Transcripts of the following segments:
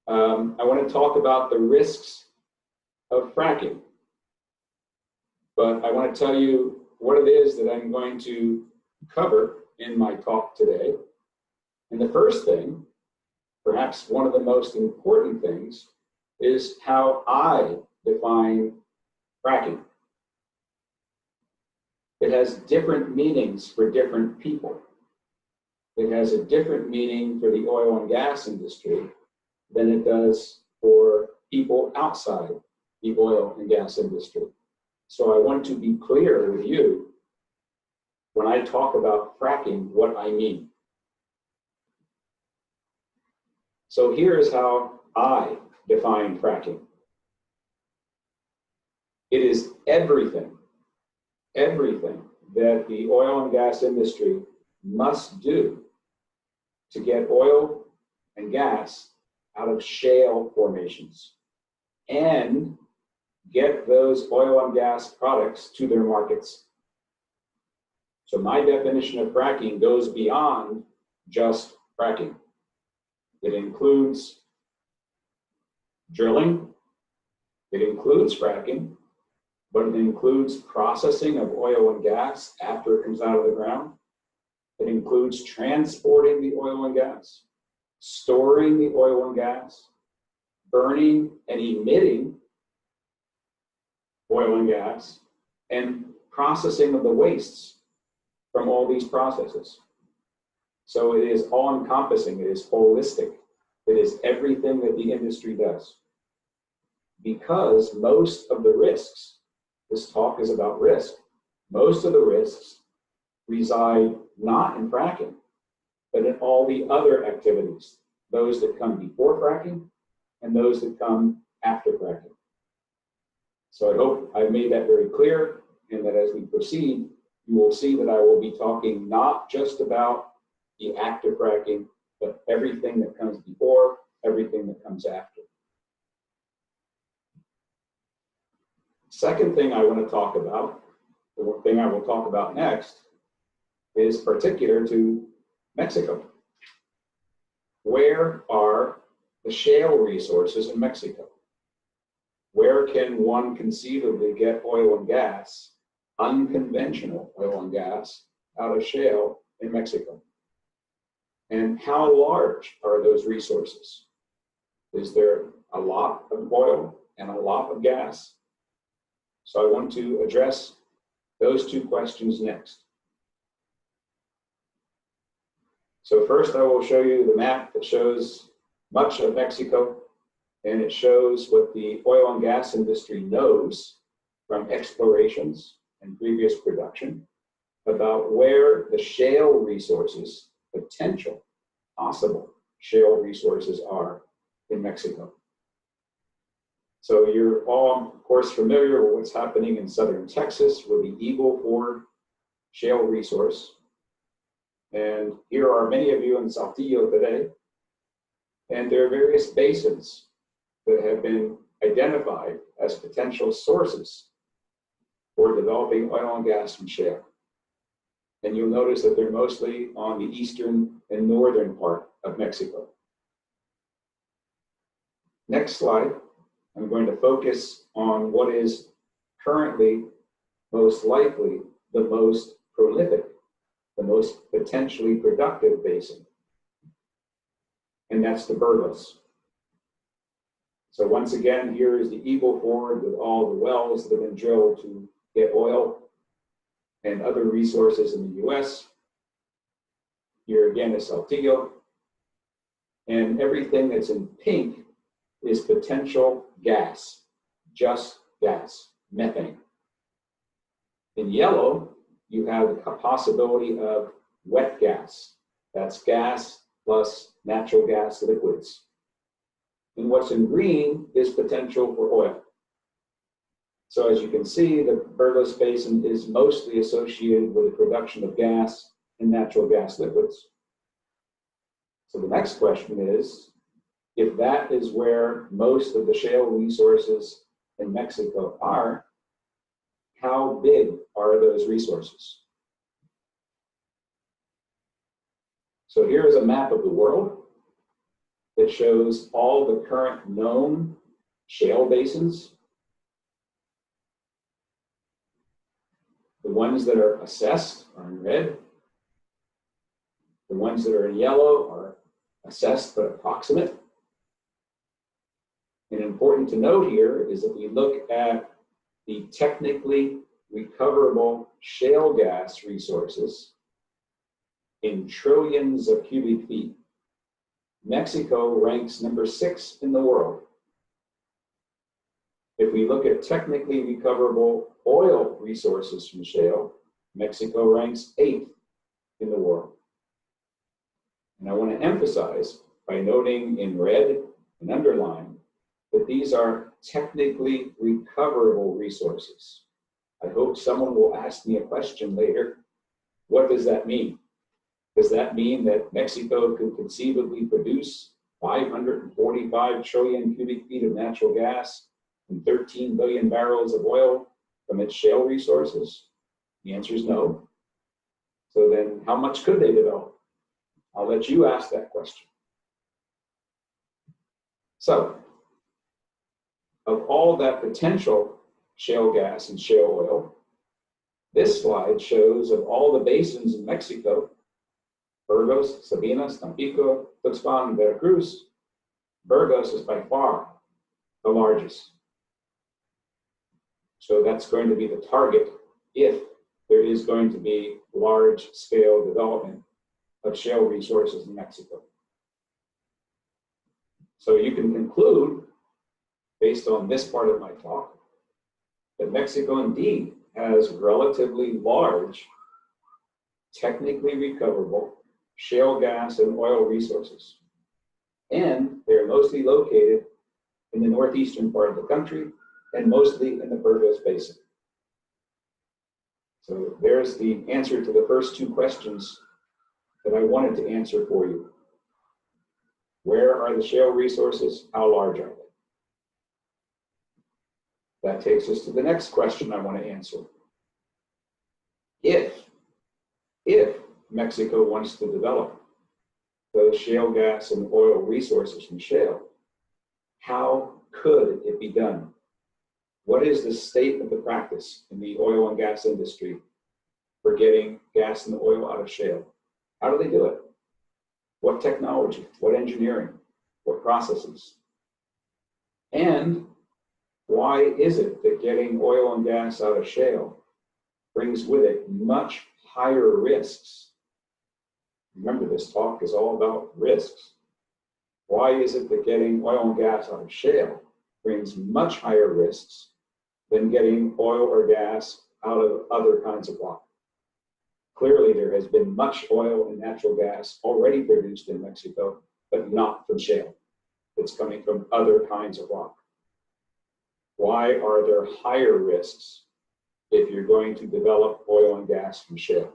I want to talk about the risks of fracking. But I want to tell you what it is that I'm going to cover in my talk today. And the first thing, perhaps one of the most important things, is how I define fracking. It has different meanings for different people. It has a different meaning for the oil and gas industry than it does for people outside the oil and gas industry. So I want to be clear with you when I talk about fracking, what I mean. So here is how I define fracking. It is everything that the oil and gas industry must do to get oil and gas out of shale formations and get those oil and gas products to their markets. So my definition of fracking goes beyond just fracking. It includes drilling, it includes fracking, but it includes processing of oil and gas after it comes out of the ground. It includes transporting the oil and gas, storing the oil and gas, burning and emitting oil and gas, and processing of the wastes from all these processes. So it is all-encompassing, it is holistic, it is everything that the industry does. Because most of the risks, this talk is about risk, most of the risks reside not in fracking, but in all the other activities, those that come before fracking and those that come after fracking. So I hope I've made that very clear, and that as we proceed, you will see that I will be talking not just about the act of fracking, but everything that comes before, everything that comes after. Second thing I want to talk about, the one thing I will talk about next, is particular to Mexico. Where are the shale resources in Mexico? Where can one conceivably get oil and gas, unconventional oil and gas, out of shale in Mexico? And how large are those resources? Is there a lot of oil and a lot of gas? So I want to address those two questions next. So first I will show you the map that shows much of Mexico, and it shows what the oil and gas industry knows from explorations and previous production about where the shale resources, potential, possible shale resources are in Mexico. So you're all, of course, familiar with what's happening in southern Texas with the Eagle Ford shale resource. And here are many of you in Saltillo today. And there are various basins that have been identified as potential sources for developing oil and gas from shale. And you'll notice that they're mostly on the eastern and northern part of Mexico. Next slide. I'm going to focus on what is currently most likely the most prolific, the most potentially productive basin. And that's the Burgos. So once again, here is the Eagle Ford with all the wells that have been drilled to get oil and other resources in the US. Here again is Saltillo. And everything that's in pink is potential gas, just gas, methane. In yellow, you have the possibility of wet gas. That's gas plus natural gas liquids. And what's in green is potential for oil. So as you can see, the Burgos Basin is mostly associated with the production of gas and natural gas liquids. So the next question is, if that is where most of the shale resources in Mexico are, how big are those resources? So here is a map of the world. that shows all the current known shale basins. The ones that are assessed are in red. The ones that are in yellow are assessed but approximate. And important to note here is that we look at the technically recoverable shale gas resources in trillions of cubic feet. Mexico ranks number 6 in the world. If we look at technically recoverable oil resources from shale, Mexico ranks 8th in the world. And I want to emphasize by noting in red and underlined that these are technically recoverable resources. I hope someone will ask me a question later. What does that mean? Does that mean that Mexico could conceivably produce 545 trillion cubic feet of natural gas and 13 billion barrels of oil from its shale resources? The answer is no. So then how much could they develop? I'll let you ask that question. So, of all that potential shale gas and shale oil, this slide shows of all the basins in Mexico, Burgos, Sabinas, Tampico, Tuxpan, and Veracruz, Burgos is by far the largest. So that's going to be the target if there is going to be large-scale development of shale resources in Mexico. So you can conclude, based on this part of my talk, that Mexico indeed has relatively large, technically recoverable shale gas and oil resources. And they're mostly located in the northeastern part of the country and mostly in the Burgos Basin. So there's the answer to the first two questions that I wanted to answer for you. Where are the shale resources? How large are they? That takes us to the next question I want to answer. If Mexico wants to develop those shale gas and oil resources from shale, how could it be done? What is the state of the practice in the oil and gas industry for getting gas and oil out of shale? How do they do it? What technology? What engineering? What processes? And why is it that getting oil and gas out of shale brings with it much higher risks? Remember, this talk is all about risks. Why is it that getting oil and gas out of shale brings much higher risks than getting oil or gas out of other kinds of rock? Clearly, there has been much oil and natural gas already produced in Mexico, but not from shale. It's coming from other kinds of rock. Why are there higher risks if you're going to develop oil and gas from shale?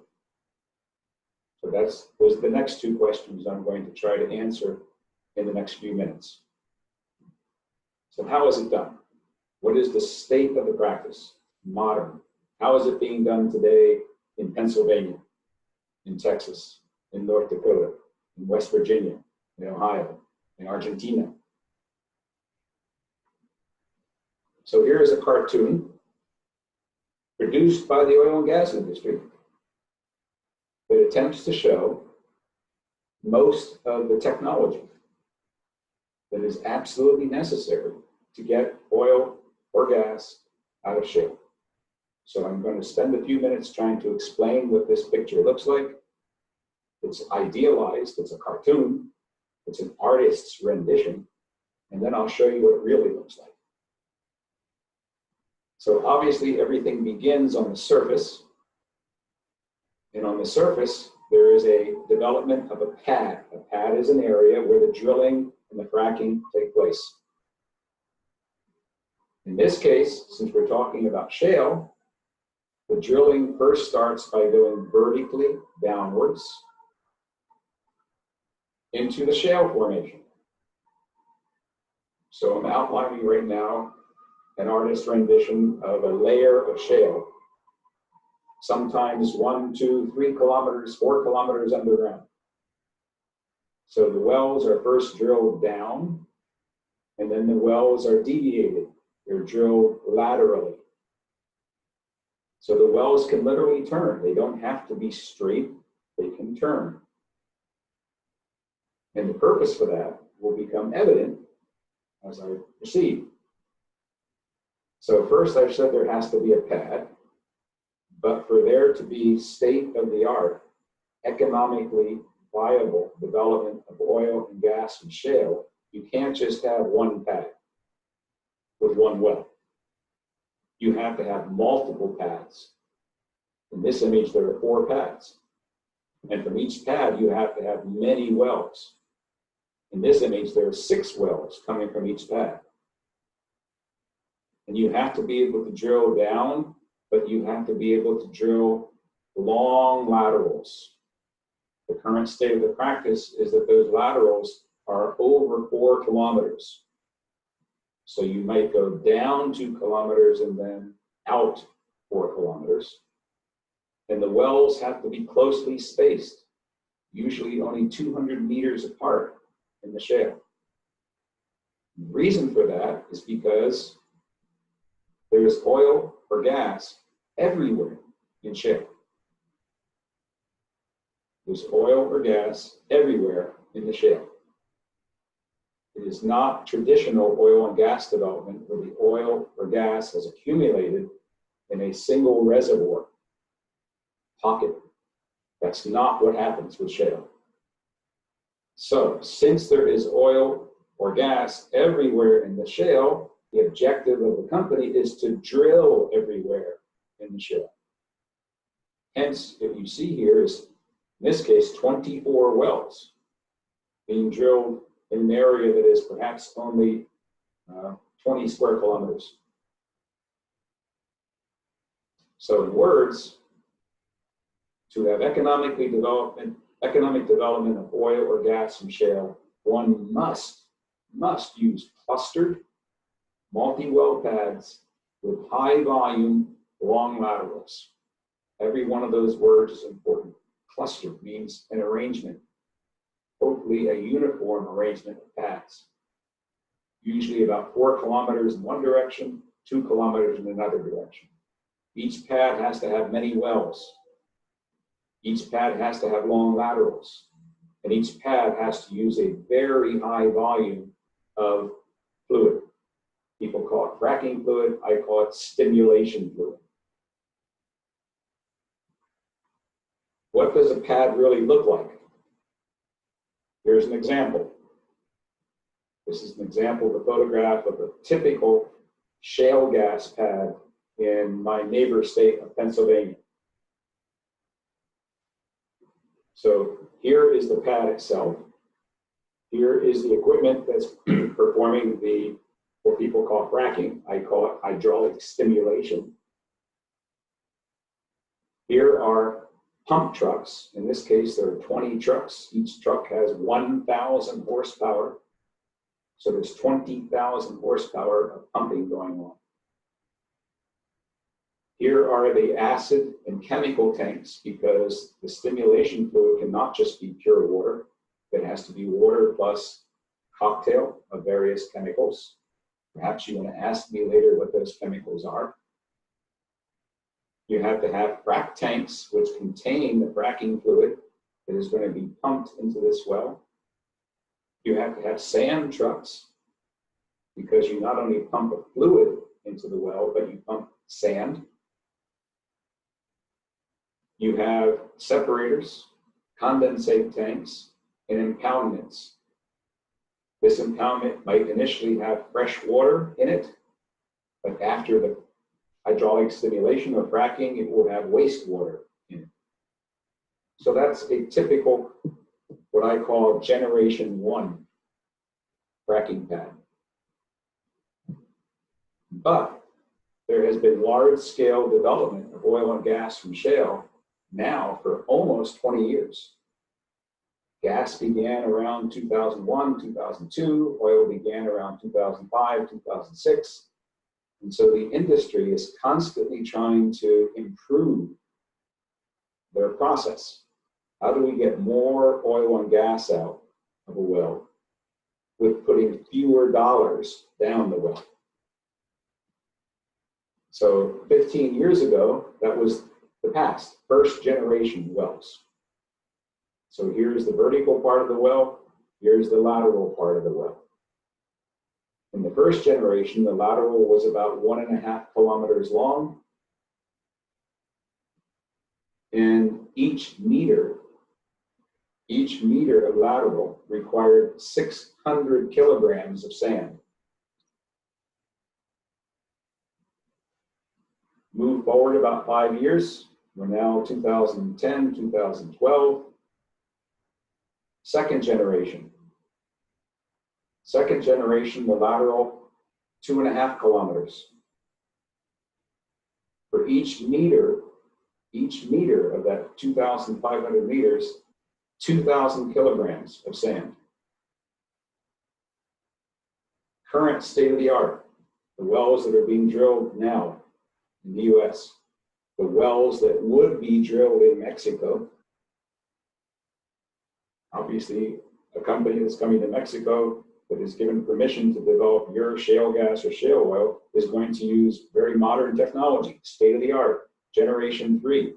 So those are the next two questions I'm going to try to answer in the next few minutes. So how is it done? What is the state of the practice? Modern. How is it being done today in Pennsylvania, in Texas, in North Dakota, in West Virginia, in Ohio, in Argentina? So here is a cartoon produced by the oil and gas industry that attempts to show most of the technology that is absolutely necessary to get oil or gas out of shale. So I'm going to spend a few minutes trying to explain what this picture looks like. It's idealized, it's a cartoon, it's an artist's rendition, and then I'll show you what it really looks like. So obviously everything begins on the surface. And on the surface, there is a development of a pad. A pad is an area where the drilling and the fracking take place. In this case, since we're talking about shale, the drilling first starts by going vertically downwards into the shale formation. So I'm outlining right now an artist's rendition of a layer of shale, sometimes 1, 2, 3 kilometers, 4 kilometers underground. So the wells are first drilled down, and then the wells are deviated. They're drilled laterally. So the wells can literally turn. They don't have to be straight. They can turn. And the purpose for that will become evident as I proceed. So first I said there has to be a pad, but for there to be state-of-the-art, economically viable development of oil and gas and shale, you can't just have one pad with one well. You have to have multiple pads. In this image, there are 4 pads. And from each pad, you have to have many wells. In this image, there are 6 wells coming from each pad. And you have to be able to drill down, but you have to be able to drill long laterals. The current state of the practice is that those laterals are over 4 kilometers. So you might go down 2 kilometers and then out 4 kilometers. And the wells have to be closely spaced, usually only 200 meters apart in the shale. The reason for that is because there's oil or gas everywhere in shale. There's oil or gas everywhere in the shale. It is not traditional oil and gas development where the oil or gas has accumulated in a single reservoir pocket. That's not what happens with shale. So, since there is oil or gas everywhere in the shale, the objective of the company is to drill everywhere in the shale. Hence, what you see here is, in this case, 24 wells being drilled in an area that is perhaps only 20 square kilometers. So in words, to have economic development of oil or gas from shale, one must use clustered multi-well pads with high volume, long laterals. Every one of those words is important. Clustered means an arrangement, hopefully a uniform arrangement of pads. Usually about 4 kilometers in one direction, 2 kilometers in another direction. Each pad has to have many wells. Each pad has to have long laterals. And each pad has to use a very high volume of fluid. People call it fracking fluid. I call it stimulation fluid. What does a pad really look like? Here's an example. This is an example of a photograph of a typical shale gas pad in my neighbor state of Pennsylvania. So here is the pad itself. Here is the equipment that's performing what people call fracking. I call it hydraulic stimulation. Here are pump trucks. In this case, there are 20 trucks. Each truck has 1,000 horsepower. So there's 20,000 horsepower of pumping going on. Here are the acid and chemical tanks, because the stimulation fluid cannot just be pure water. It has to be water plus cocktail of various chemicals. Perhaps you want to ask me later what those chemicals are. You have to have frac tanks, which contain the fracking fluid that is going to be pumped into this well. You have to have sand trucks, because you not only pump a fluid into the well, but you pump sand. You have separators, condensate tanks, and impoundments. This impoundment might initially have fresh water in it, but after the hydraulic stimulation or fracking, it will have wastewater in it. So that's a typical, what I call generation 1 fracking pad. But there has been large-scale development of oil and gas from shale now for almost 20 years. Gas began around 2001, 2002. Oil began around 2005, 2006. And so the industry is constantly trying to improve their process. How do we get more oil and gas out of a well with putting fewer dollars down the well. So 15 years ago, that was the past, first generation wells. So here's the vertical part of the well, here's the lateral part of the well. In the first generation, the lateral was about 1.5 kilometers long, and each meter of lateral required 600 kilograms of sand. Move forward about 5 years, we're now 2010, 2012. Second generation, the lateral, 2.5 kilometers. For each meter of that 2,500 meters, 2,000 kilograms of sand. Current state of the art, the wells that are being drilled now in the US, the wells that would be drilled in Mexico. Obviously, a company that's coming to Mexico that is given permission to develop your shale gas or shale oil is going to use very modern technology, state of the art, generation 3.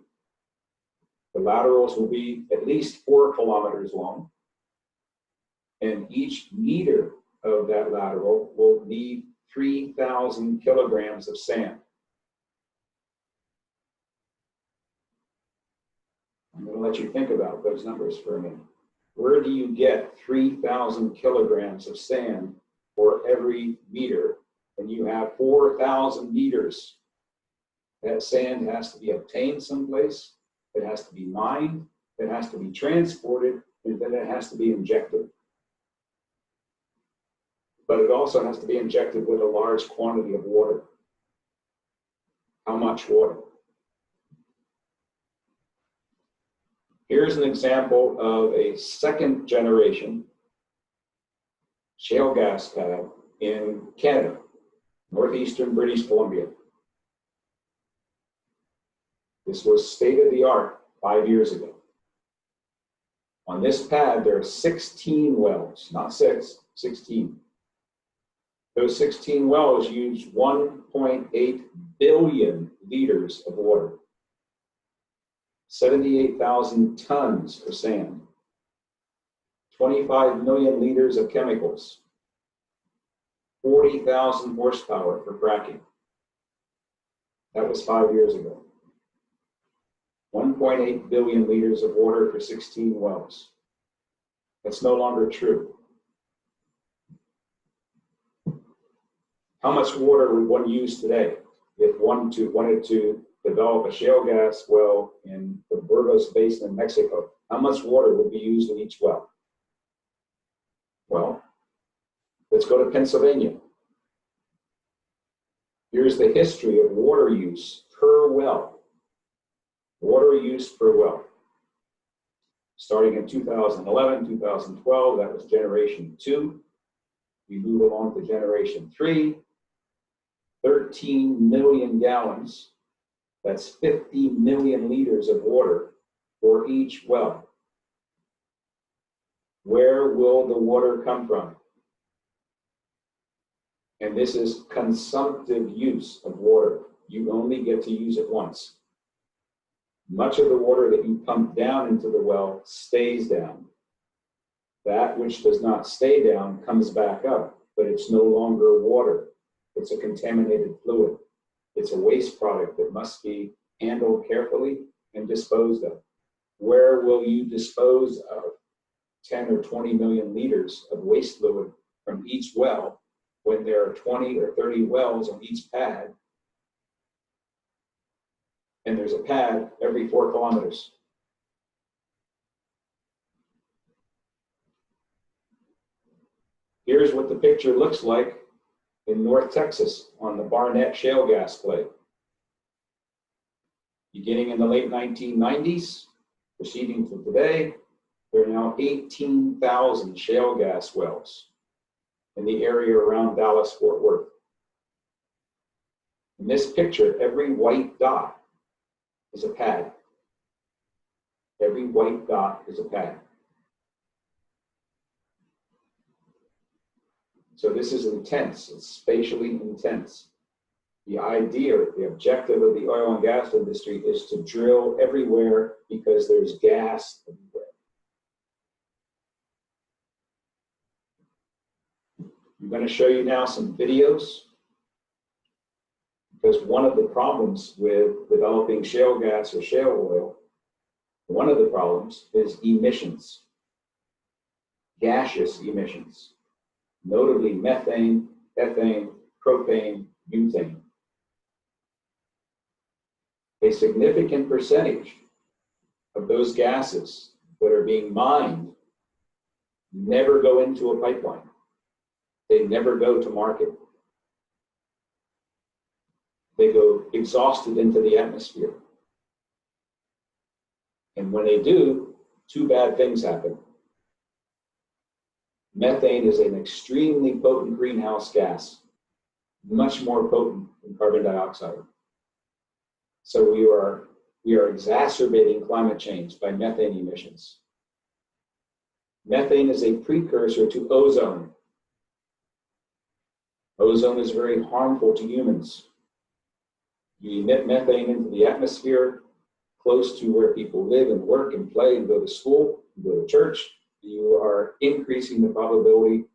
The laterals will be at least 4 kilometers long, and each meter of that lateral will need 3,000 kilograms of sand. I'm going to let you think about those numbers for a minute. Where do you get 3,000 kilograms of sand for every meter when you have 4,000 meters? That sand has to be obtained someplace, it has to be mined, it has to be transported, and then it has to be injected. But it also has to be injected with a large quantity of water. How much water? Here's an example of a second generation shale gas pad in Canada, northeastern British Columbia. This was state of the art 5 years ago. On this pad, there are 16 wells, not 6, 16. Those 16 wells use 1.8 billion liters of water. 78,000 tons of sand, 25 million liters of chemicals, 40,000 horsepower for fracking. That was 5 years ago. 1.8 billion liters of water for 16 wells. That's no longer true. How much water would one use today if one wanted to develop a shale gas well in the Burgos Basin in Mexico? How much water would be used in each well? Well, let's go to Pennsylvania. Here's the history of water use per well. Water use per well. Starting in 2011, 2012, that was generation 2. We move along to generation 3, 13 million gallons. That's 50 million liters of water for each well. Where will the water come from? And this is consumptive use of water. You only get to use it once. Much of the water that you pump down into the well stays down. That which does not stay down comes back up, but it's no longer water. It's a contaminated fluid. It's a waste product that must be handled carefully and disposed of. Where will you dispose of 10 or 20 million liters of waste fluid from each well when there are 20 or 30 wells on each pad, and there's a pad every 4 kilometers? Here's what the picture looks like in North Texas on the Barnett shale gas play. Beginning in the late 1990s, proceeding to today, there are now 18,000 shale gas wells in the area around Dallas-Fort Worth. In this picture, every white dot is a pad. Every white dot is a pad. So this is intense, it's spatially intense. The idea, the objective of the oil and gas industry is to drill everywhere because there's gas everywhere. I'm going to show you now some videos, because one of the problems with developing shale gas or shale oil, one of the problems is emissions, gaseous emissions, notably methane, ethane, propane, butane. A significant percentage of those gases that are being mined never go into a pipeline. They never go to market. They go exhausted into the atmosphere. And when they do, two bad things happen. Methane is an extremely potent greenhouse gas, much more potent than carbon dioxide. So we are exacerbating climate change by methane emissions. Methane is a precursor to ozone. Ozone is very harmful to humans. You emit methane into the atmosphere close to where people live and work and play and go to school, and go to church. You are increasing the probability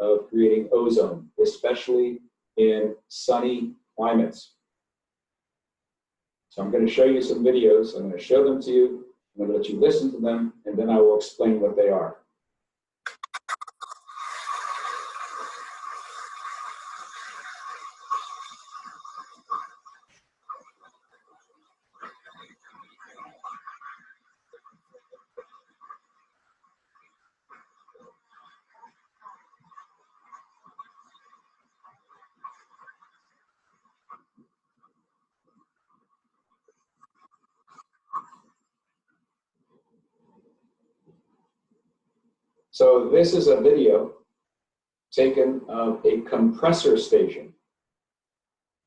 of creating ozone, especially in sunny climates. So I'm going to show you some videos. I'm going to show them to you. I'm going to let you listen to them, and then I will explain what they are. So this is a video taken of a compressor station.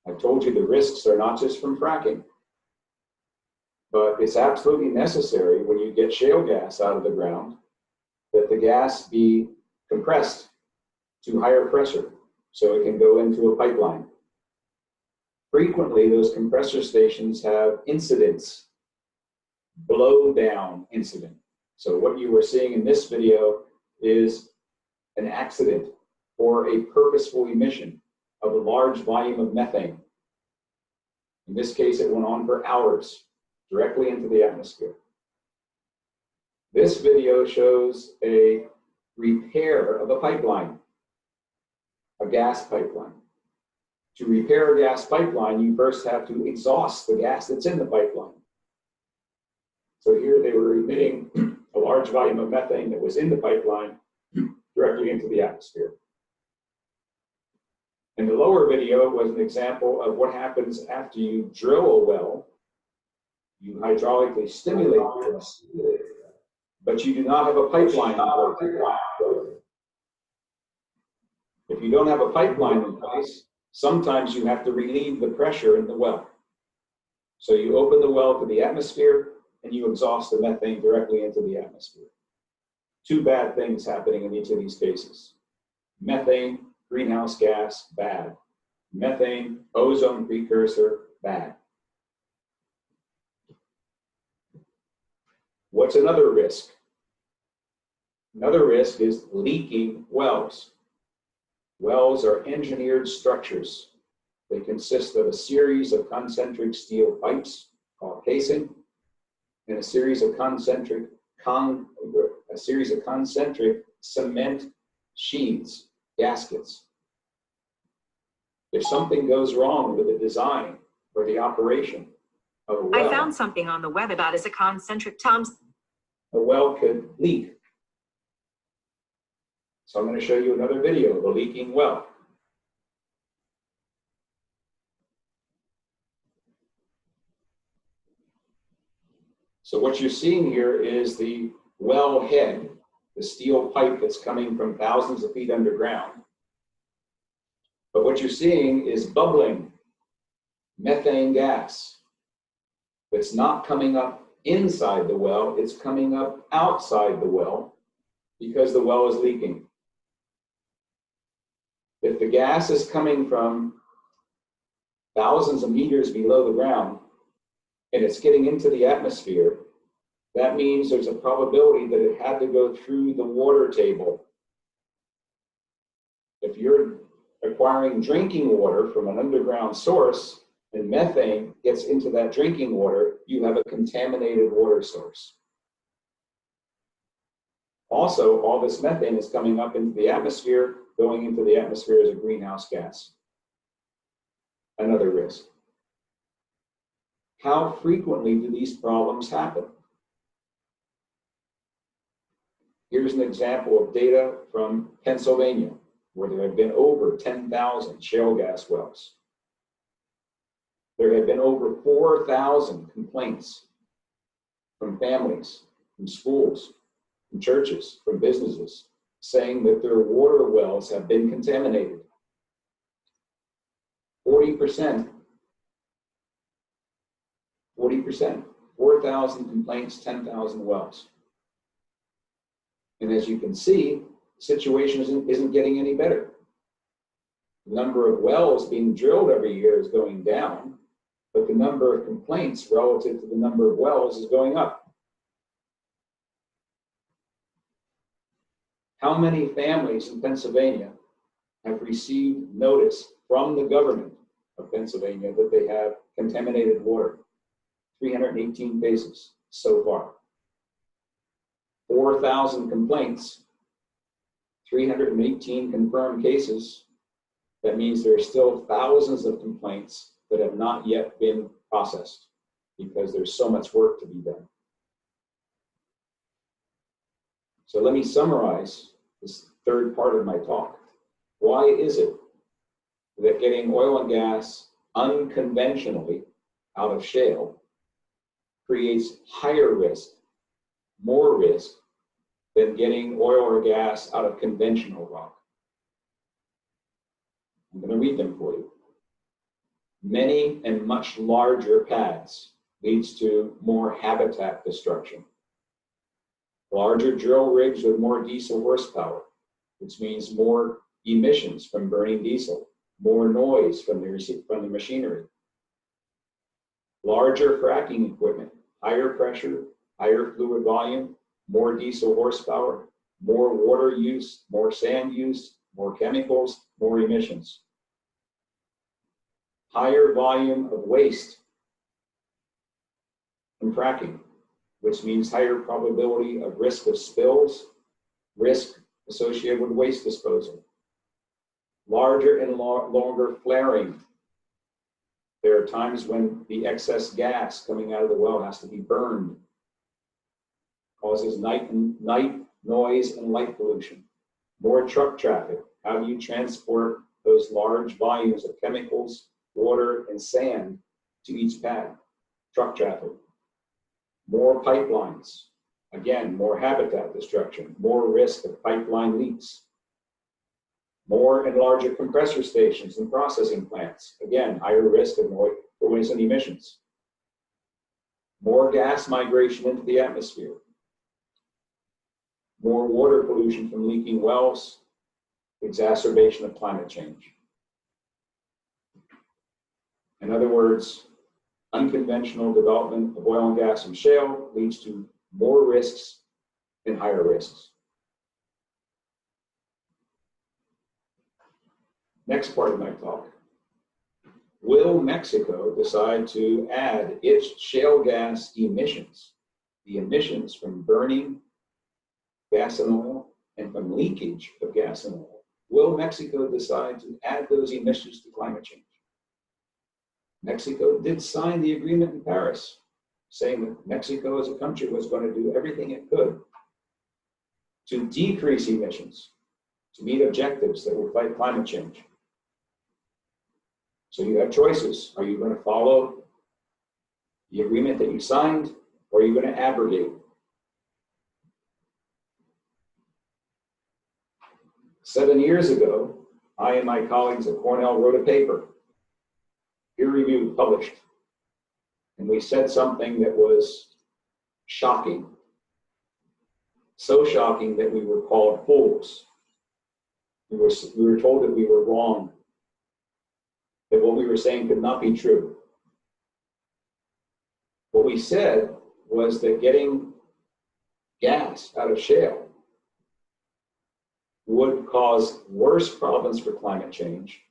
I told you the risks are not just from fracking, but it's absolutely necessary when you get shale gas out of the ground that the gas be compressed to higher pressure so it can go into a pipeline. Frequently, those compressor stations have incidents, blow-down incident. So what you were seeing in this video is an accident or a purposeful emission of a large volume of methane. In this case, it went on for hours, directly into the atmosphere. This video shows a repair of a pipeline, a gas pipeline. To repair a gas pipeline, you first have to exhaust the gas that's in the pipeline. So here they were emitting a large volume of methane that was in the pipeline directly into the atmosphere. And the lower video was an example of what happens after you drill a well. You hydraulically stimulate it, but you do not have a pipeline in place. If you don't have a pipeline in place, sometimes you have to relieve the pressure in the well. So you open the well to the atmosphere and you exhaust the methane directly into the atmosphere. Two bad things happening in each of these cases. Methane, greenhouse gas, bad. Methane, ozone precursor, bad. What's another risk? Another risk is leaking wells. Wells are engineered structures. They consist of a series of concentric steel pipes called casing, and a series of concentric cement sheaths, gaskets. If something goes wrong with the design or the operation of a well, I found something on the web about is a concentric toms. A well could leak. So I'm going to show you another video of a leaking well. So what you're seeing here is the well head, the steel pipe that's coming from thousands of feet underground. But what you're seeing is bubbling methane gas that's not coming up inside the well, it's coming up outside the well because the well is leaking. If the gas is coming from thousands of meters below the ground and it's getting into the atmosphere, that means there's a probability that it had to go through the water table. If you're acquiring drinking water from an underground source and methane gets into that drinking water, you have a contaminated water source. Also, all this methane is coming up into the atmosphere, going into the atmosphere as a greenhouse gas. Another risk. How frequently do these problems happen? Here's an example of data from Pennsylvania, where there have been over 10,000 shale gas wells. There have been over 4,000 complaints from families, from schools, from churches, from businesses, saying that their water wells have been contaminated. 40%, 4,000 complaints, 10,000 wells. And as you can see, the situation isn't getting any better. The number of wells being drilled every year is going down, but the number of complaints relative to the number of wells is going up. How many families in Pennsylvania have received notice from the government of Pennsylvania that they have contaminated water? 318 cases so far. 4,000 complaints, 318 confirmed cases. That means there are still thousands of complaints that have not yet been processed because there's so much work to be done. So let me summarize this third part of my talk. Why is it that getting oil and gas unconventionally out of shale creates higher risk, more risk, than getting oil or gas out of conventional rock? I'm going to read them for you. Many and much larger pads leads to more habitat destruction. Larger drill rigs with more diesel horsepower, which means more emissions from burning diesel, more noise from the machinery. Larger fracking equipment, higher pressure, higher fluid volume, more diesel horsepower, more water use, more sand use, more chemicals, more emissions. Higher volume of waste from fracking, which means higher probability of risk of spills, risk associated with waste disposal. Larger and longer flaring. There are times when the excess gas coming out of the well has to be burned. Causes night noise and light pollution. More truck traffic. How do you transport those large volumes of chemicals, water, and sand to each pad? Truck traffic. More pipelines. Again, more habitat destruction, more risk of pipeline leaks. More and larger compressor stations and processing plants. Again, higher risk of noise and emissions. More gas migration into the atmosphere. More water pollution from leaking wells. Exacerbation of climate change. In other words, unconventional development of oil and gas and shale leads to more risks and higher risks. Next part of my talk. Will Mexico decide to add its shale gas emissions, the emissions from burning gas and oil and from leakage of gas and oil? Will Mexico decide to add those emissions to climate change? Mexico did sign the agreement in Paris, saying that Mexico as a country was going to do everything it could to decrease emissions, to meet objectives that will fight climate change. So you have choices. Are you going to follow the agreement that you signed, or are you going to abrogate? 7 years ago, I and my colleagues at Cornell wrote a paper, peer-reviewed, published, and we said something that was shocking. So shocking that we were called fools. We were told that we were wrong, that what we were saying could not be true. What we said was that getting gas out of shale would cause worse problems for climate change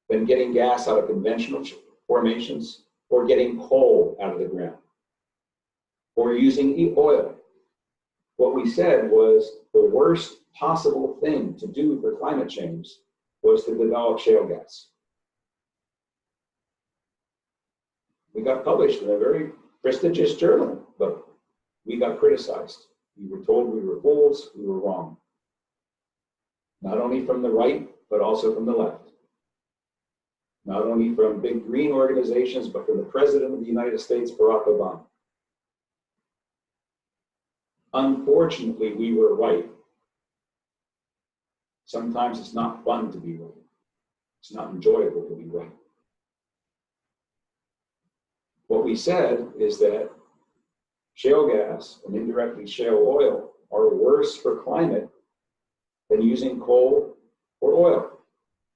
than getting gas out of conventional formations or getting coal out of the ground or using oil. What we said was the worst possible thing to do for climate change was to develop shale gas. We got published in a very prestigious journal, but we got criticized. We were told we were fools, we were wrong. Not only from the right, but also from the left. Not only from big green organizations, but from the President of the United States, Barack Obama. Unfortunately, we were right. Sometimes it's not fun to be right. It's not enjoyable to be right. What we said is that shale gas and indirectly shale oil are worse for climate than using coal or oil.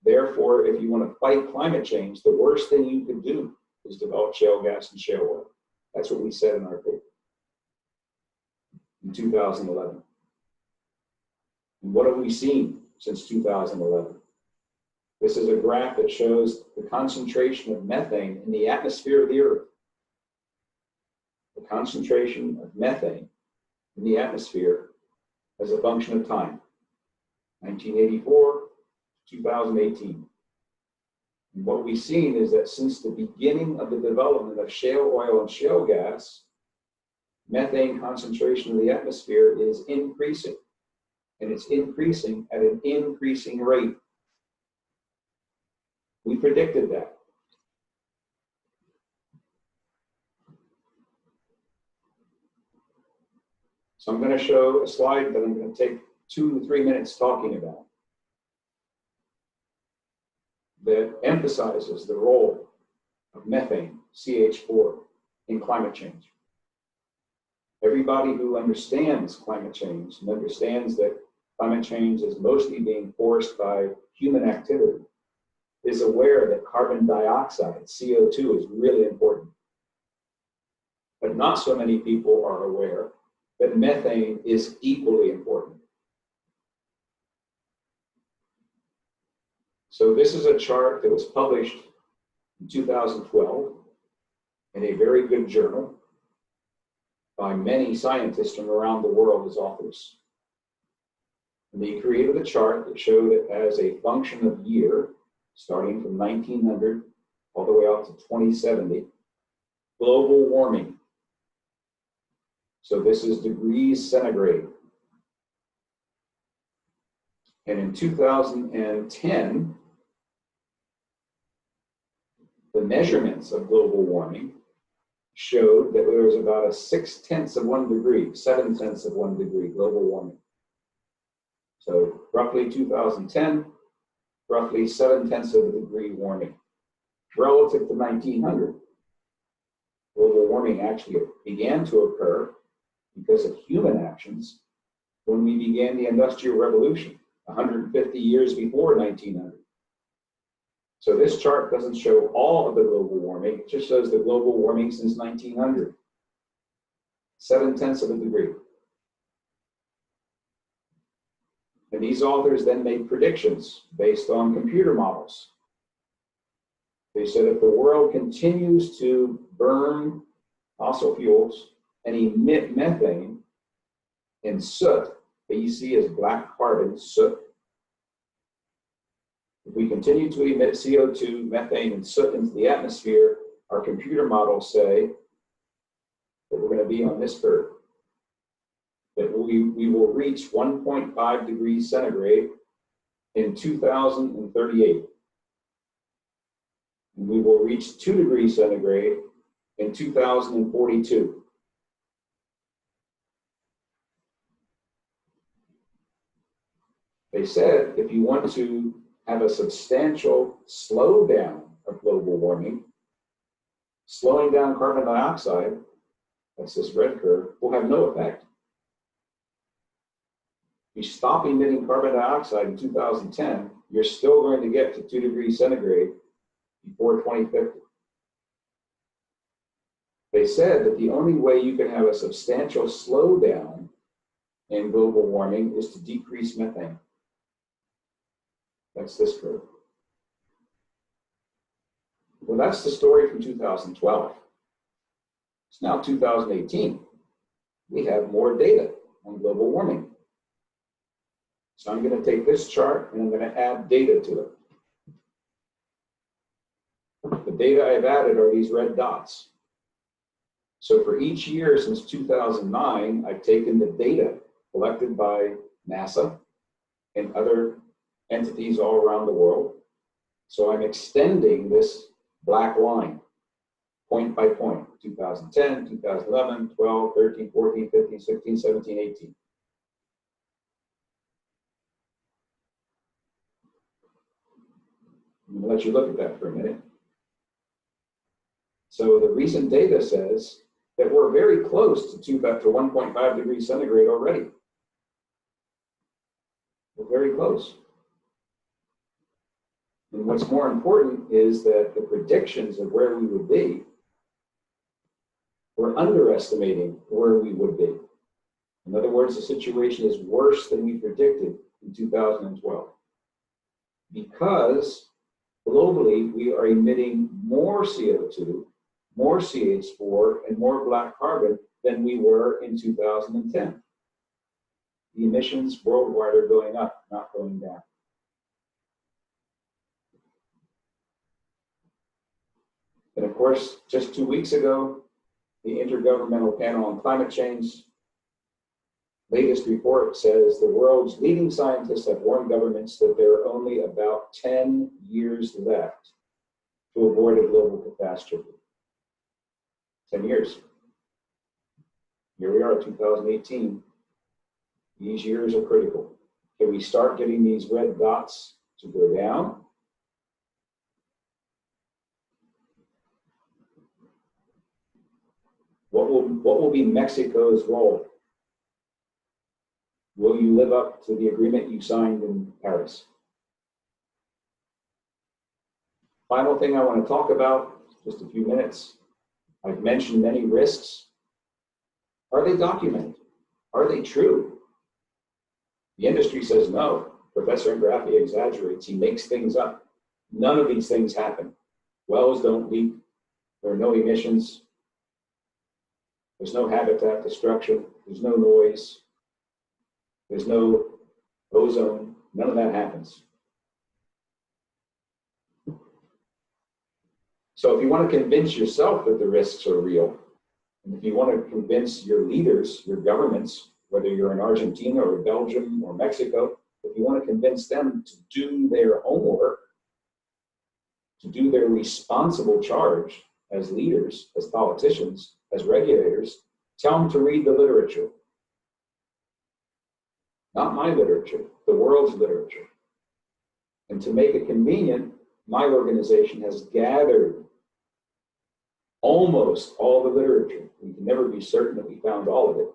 Therefore, if you want to fight climate change, the worst thing you could do is develop shale gas and shale oil. That's what we said in our paper in 2011. And what have we seen since 2011? This is a graph that shows the concentration of methane in the atmosphere of the Earth. The concentration of methane in the atmosphere as a function of time, 1984 to 2018. And what we've seen is that since the beginning of the development of shale oil and shale gas, methane concentration in the atmosphere is increasing. And it's increasing at an increasing rate. We predicted that. So I'm going to show a slide that I'm going to take 2 to 3 minutes talking about that emphasizes the role of methane, CH4, in climate change. Everybody who understands climate change and understands that climate change is mostly being forced by human activity is aware that carbon dioxide, CO2, is really important. But not so many people are aware that methane is equally important. So this is a chart that was published in 2012 in a very good journal by many scientists from around the world as authors. And they created a chart that showed it as a function of year, starting from 1900 all the way out to 2070, global warming. So this is degrees centigrade. And in 2010, the measurements of global warming showed that there was about a 0.6 of 1 degree, 0.7 of 1 degree global warming. So roughly 2010, roughly 0.7 of a degree warming. Relative to 1900, global warming actually began to occur because of human actions when we began the Industrial Revolution, 150 years before 1900. So this chart doesn't show all of the global warming, it just shows the global warming since 1900. 0.7 of a degree. And these authors then made predictions based on computer models. They said if the world continues to burn fossil fuels and emit methane and soot, that you see as black carbon, soot, if we continue to emit CO2, methane, and soot into the atmosphere, our computer models say that we're going to be on this curve, that we will reach 1.5 degrees centigrade in 2038. And we will reach 2 degrees centigrade in 2042. They said if you want to have a substantial slowdown of global warming, slowing down carbon dioxide, that's this red curve, will have no effect. you stop emitting carbon dioxide in 2010, you're still going to get to 2 degrees centigrade before 2050. They said that the only way you can have a substantial slowdown in global warming is to decrease methane. That's this curve. Well, that's the story from 2012. It's now 2018. We have more data on global warming. So I'm going to take this chart and I'm going to add data to it. The data I've added are these red dots. So for each year since 2009, I've taken the data collected by NASA and other entities all around the world. So I'm extending this black line, point by point, 2010, 2011, 12, 13, 14, 15, 16, 17, 18. I'm going to let you look at that for a minute. So the recent data says that we're very close to 1.5 degrees centigrade already. We're very close. And what's more important is that the predictions of where we would be, we're underestimating where we would be. In other words, the situation is worse than we predicted in 2012. Because globally, we are emitting more CO2, more CH4, and more black carbon than we were in 2010. The emissions worldwide are going up, not going down. And of course, just 2 weeks ago, the Intergovernmental Panel on Climate Change latest report says the world's leading scientists have warned governments that there are only about 10 years left to avoid a global catastrophe. 10 years. Here we are, 2018. These years are critical. Can we start getting these red dots to go down? What will be Mexico's role? Will you live up to the agreement you signed in Paris? Final thing I want to talk about, just a few minutes. I've mentioned many risks. Are they documented? Are they true? The industry says no. Professor Ingraffea exaggerates. He makes things up. None of these things happen. Wells don't leak. There are no emissions. There's no habitat destruction. There's no noise. There's no ozone. None of that happens. So if you want to convince yourself that the risks are real, and if you want to convince your leaders, your governments, whether you're in Argentina or Belgium or Mexico, if you want to convince them to do their homework, to do their responsible charge as leaders, as politicians, as regulators, tell them to read the literature. Not my literature, the world's literature. And to make it convenient, my organization has gathered almost all the literature. We can never be certain that we found all of it.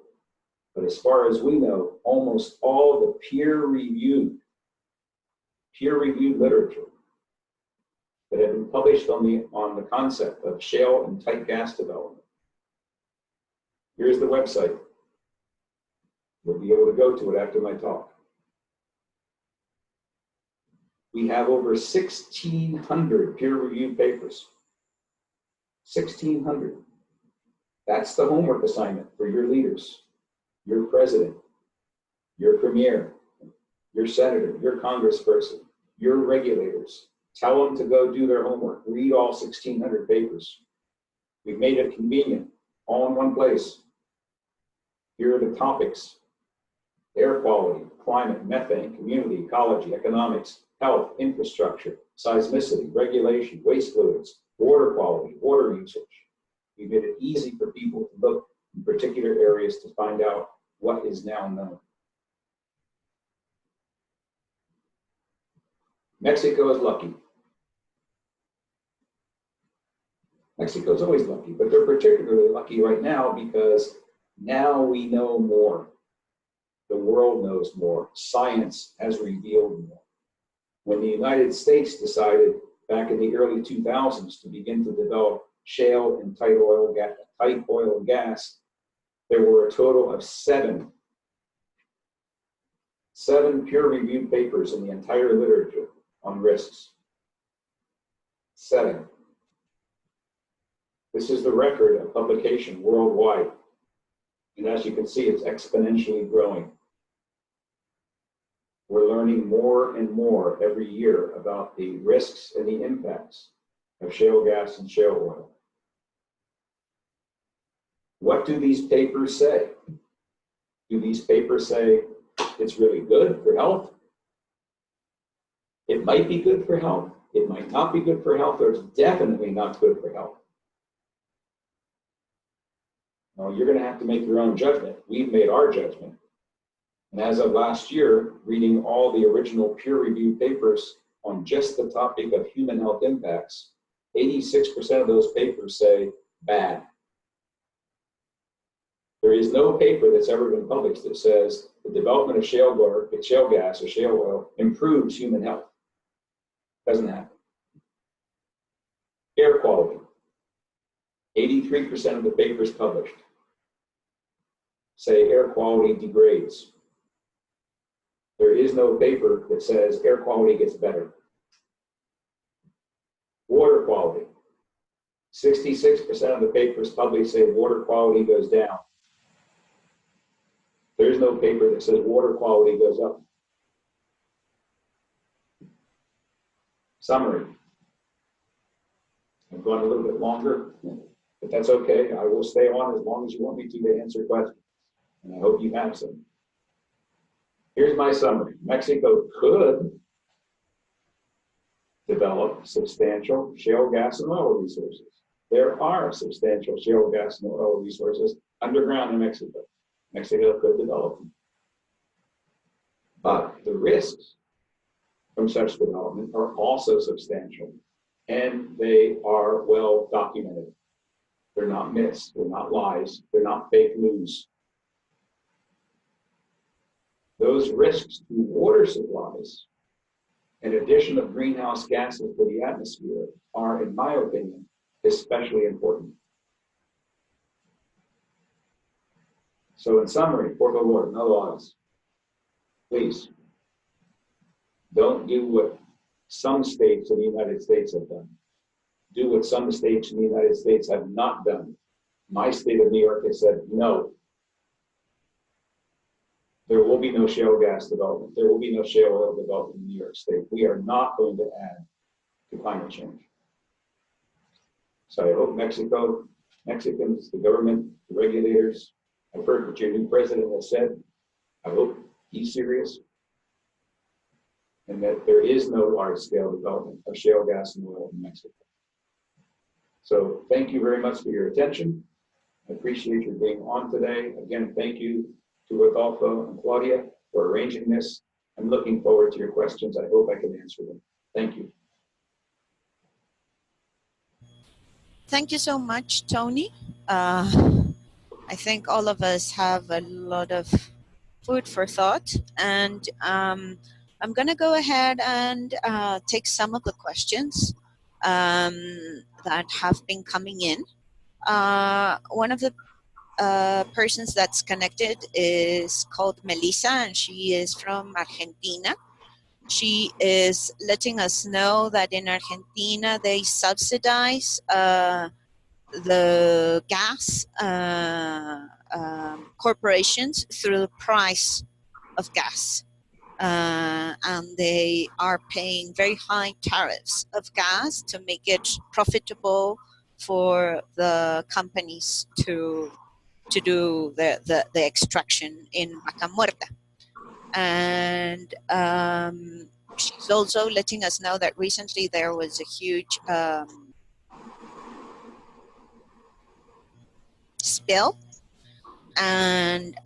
But as far as we know, almost all the peer-reviewed literature that have been published on the concept of shale and tight gas development. Here's the website. You'll be able to go to it after my talk. We have over 1,600 peer-reviewed papers. 1,600. That's the homework assignment for your leaders, your president, your premier, your senator, your congressperson, your regulators. Tell them to go do their homework. Read all 1,600 papers. We've made it convenient, all in one place. Here are the topics: air quality, climate, methane, community, ecology, economics, health, infrastructure, seismicity, regulation, waste fluids, water quality, water usage. We made it easy for people to look in particular areas to find out what is now known. Mexico is lucky. Mexico's always lucky, but they're particularly lucky right now because now we know more. the world knows more. Science has revealed more. When the United States decided back in the early 2000s to begin to develop shale and tight oil and gas, there were a total of seven peer-reviewed papers in the entire literature on risks. 7. This is the record of publication worldwide. And as you can see, it's exponentially growing. We're learning more and more every year about the risks and the impacts of shale gas and shale oil. What do these papers say? Do these papers say it's really good for health? It might be good for health. It might not be good for health, or it's definitely not good for health. Well, you're going to have to make your own judgment. We've made our judgment. And as of last year, reading all the original peer-reviewed papers on just the topic of human health impacts, 86% of those papers say bad. There is no paper that's ever been published that says the development of shale gas or shale oil improves human health. Doesn't happen. Air quality. 83% of the papers published say air quality degrades. There is no paper that says air quality gets better. Water quality. 66% of the papers published say water quality goes down. There's no paper that says water quality goes up. Summary. I've gone a little bit longer, but that's okay. I will stay on as long as you want me to answer questions. And I hope you have some. Here's my summary. Mexico could develop substantial shale gas and oil resources. There are substantial shale gas and oil resources underground in Mexico. Mexico could develop them. But the risks from such development are also substantial, and they are well documented. They're not myths, they're not lies, they're not fake news. Those risks to water supplies and addition of greenhouse gases to the atmosphere are, in my opinion, especially important. So in summary, por favor, no lo hagas. Please, don't do what some states in the United States have done. Do what some states in the United States have not done. My state of New York has said, no. There will be no shale gas development. There will be no shale oil development in New York State. We are not going to add to climate change. So I hope Mexicans, the government, the regulators, I've heard what your new president has said. I hope he's serious, and that there is no large-scale development of shale gas and oil in Mexico. So thank you very much for your attention. I appreciate your being on today. Again, thank you to Rodolfo and Claudia for arranging this. I'm looking forward to your questions. I hope I can answer them. Thank you. Thank you so much, Tony. I think all of us have a lot of food for thought, and I'm going to go ahead and take some of the questions that have been coming in. One of the persons that's connected is called Melissa, and she is from Argentina. She is letting us know that in Argentina they subsidize the gas corporations through the price of gas. And they are paying very high tariffs of gas to make it profitable for the companies to do the extraction in Vaca Muerta. And she's also letting us know that recently there was a huge spill, and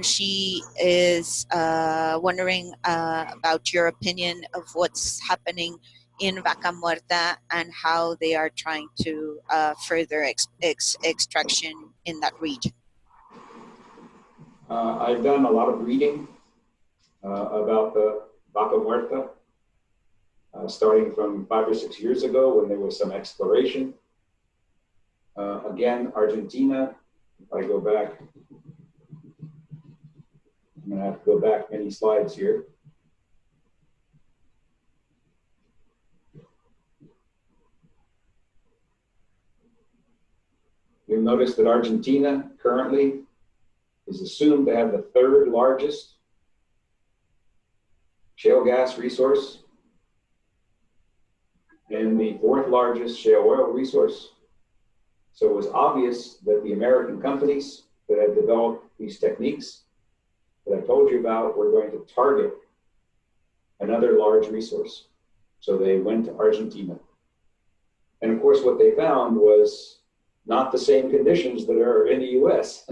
she is wondering about your opinion of what's happening in Vaca Muerta and how they are trying to further extraction in that region. I've done a lot of reading about the Vaca Muerta, starting from 5 or 6 years ago when there was some exploration. Again, Argentina, if I go back, I'm going to have to go back many slides here. You'll notice that Argentina currently is assumed to have the 3rd largest shale gas resource and the 4th largest shale oil resource. So it was obvious that the American companies that had developed these techniques that I told you about were going to target another large resource. So they went to Argentina. And of course, what they found was not the same conditions that are in the US,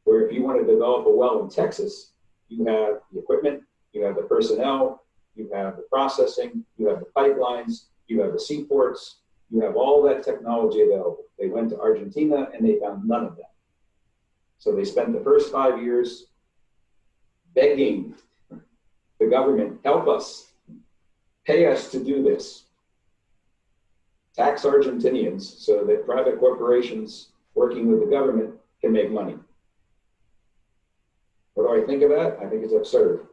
where if you want to develop a well in Texas, you have the equipment, you have the personnel, you have the processing, you have the pipelines, you have the seaports, you have all that technology available. They went to Argentina and they found none of that. So they spent the first 5 years begging the government, help us, pay us to do this. Tax Argentinians so that private corporations working with the government can make money. What do I think of that? I think it's absurd.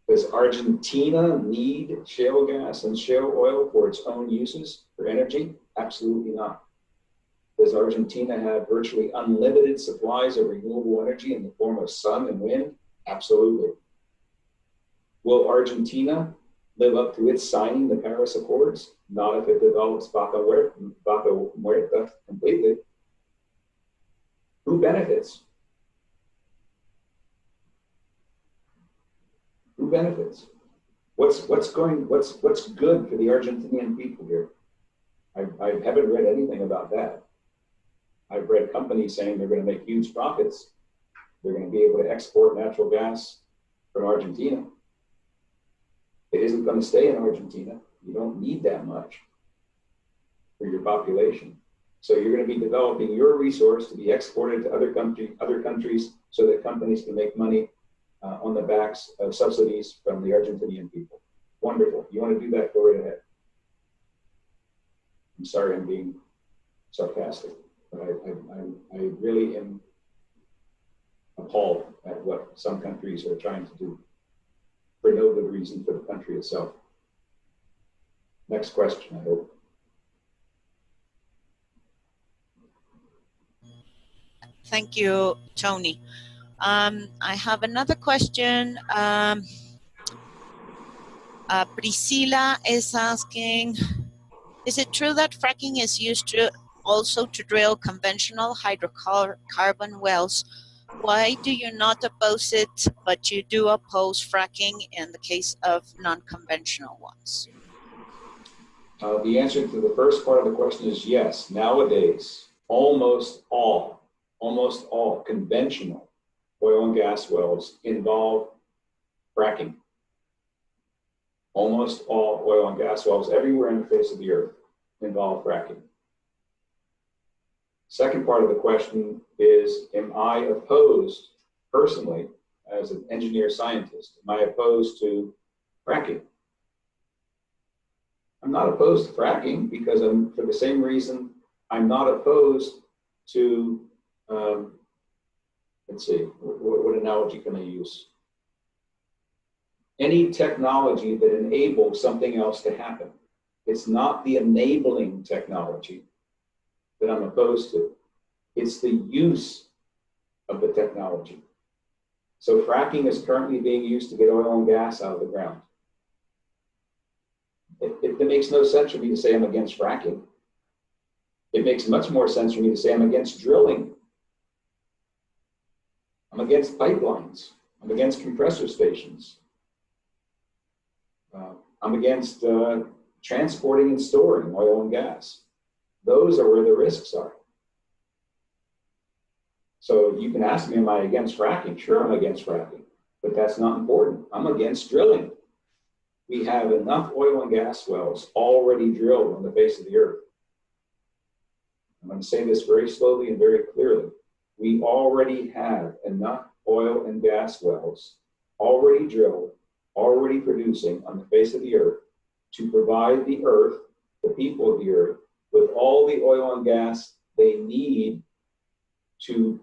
Does Argentina need shale gas and shale oil for its own uses for energy? Absolutely not. Does Argentina have virtually unlimited supplies of renewable energy in the form of sun and wind? Absolutely. Will Argentina live up to its signing the Paris Accords? Not if it develops Vaca Muerta completely. Who benefits? Who benefits? What's good for the Argentinian people here? I haven't read anything about that. I've read companies saying they're going to make huge profits. They're going to be able to export natural gas from Argentina. It isn't going to stay in Argentina. You don't need that much for your population. So you're going to be developing your resource to be exported to other countries so that companies can make money on the backs of subsidies from the Argentinian people. Wonderful. You want to do that, go right ahead. I'm sorry I'm being sarcastic, but I really am appalled at what some countries are trying to do for no good reason for the country itself. Next question, I hope. Thank you, Tony. I have another question. Priscilla is asking, is it true that fracking is used to also to drill conventional hydrocarbon wells? Why do you not oppose it, but you do oppose fracking in the case of non-conventional ones? The answer to the first part of the question is yes. Nowadays, almost all conventional oil and gas wells involve fracking. Almost all oil and gas wells everywhere on the face of the earth involve fracking. Second part of the question is, am I opposed personally as an engineer scientist? Am I opposed to fracking? I'm not opposed to fracking because for the same reason I'm not opposed to, let's see, what analogy can I use? Any technology that enables something else to happen. It's not the enabling technology that I'm opposed to. It's the use of the technology. So fracking is currently being used to get oil and gas out of the ground. It makes no sense for me to say I'm against fracking. It makes much more sense for me to say I'm against drilling. I'm against pipelines. I'm against compressor stations. I'm against transporting and storing oil and gas. Those are where the risks are. So you can ask me, am I against fracking? Sure, I'm against fracking, but that's not important. I'm against drilling. We have enough oil and gas wells already drilled on the face of the earth. I'm going to say this very slowly and very clearly. We already have enough oil and gas wells already drilled, already producing on the face of the earth to provide the earth, the people of the earth, with all the oil and gas they need to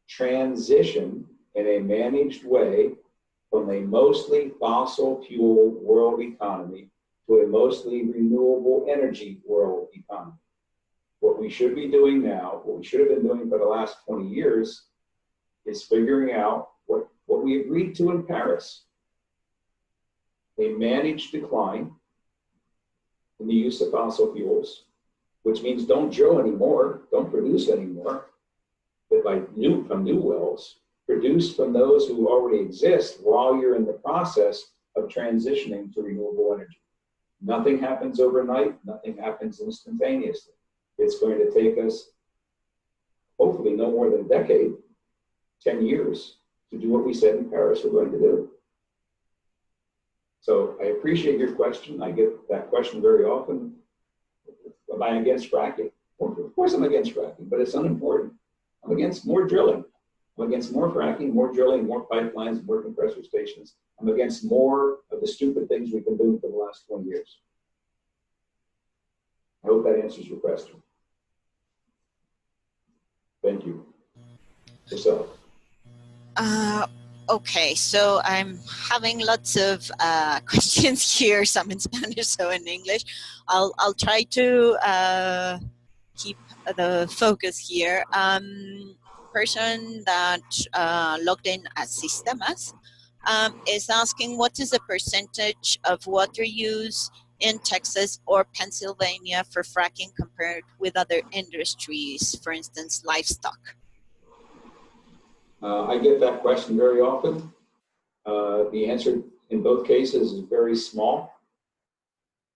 transition in a managed way from a mostly fossil fuel world economy to a mostly renewable energy world economy. What we should be doing now, what we should have been doing for the last 20 years, is figuring out what we agreed to in Paris. A managed decline in the use of fossil fuels, which means don't drill anymore, don't produce anymore, but from new wells, produce from those who already exist while you're in the process of transitioning to renewable energy. Nothing happens overnight, nothing happens instantaneously. It's going to take us, hopefully no more than a decade, 10 years, to do what we said in Paris we're going to do. So I appreciate your question. I get that question very often. Am I against fracking? Well, of course I'm against fracking, but it's unimportant. I'm against more drilling. I'm against more fracking, more drilling, more pipelines, more compressor stations. I'm against more of the stupid things we've been doing for the last 20 years. I hope that answers your question. Thank you. Yourself. Okay, so I'm having lots of questions here, some in Spanish, some in English. I'll try to keep the focus here. Person that logged in as Sistemas is asking, what is the percentage of water use in Texas or Pennsylvania for fracking compared with other industries, for instance, livestock? I get that question very often. The answer in both cases is very small.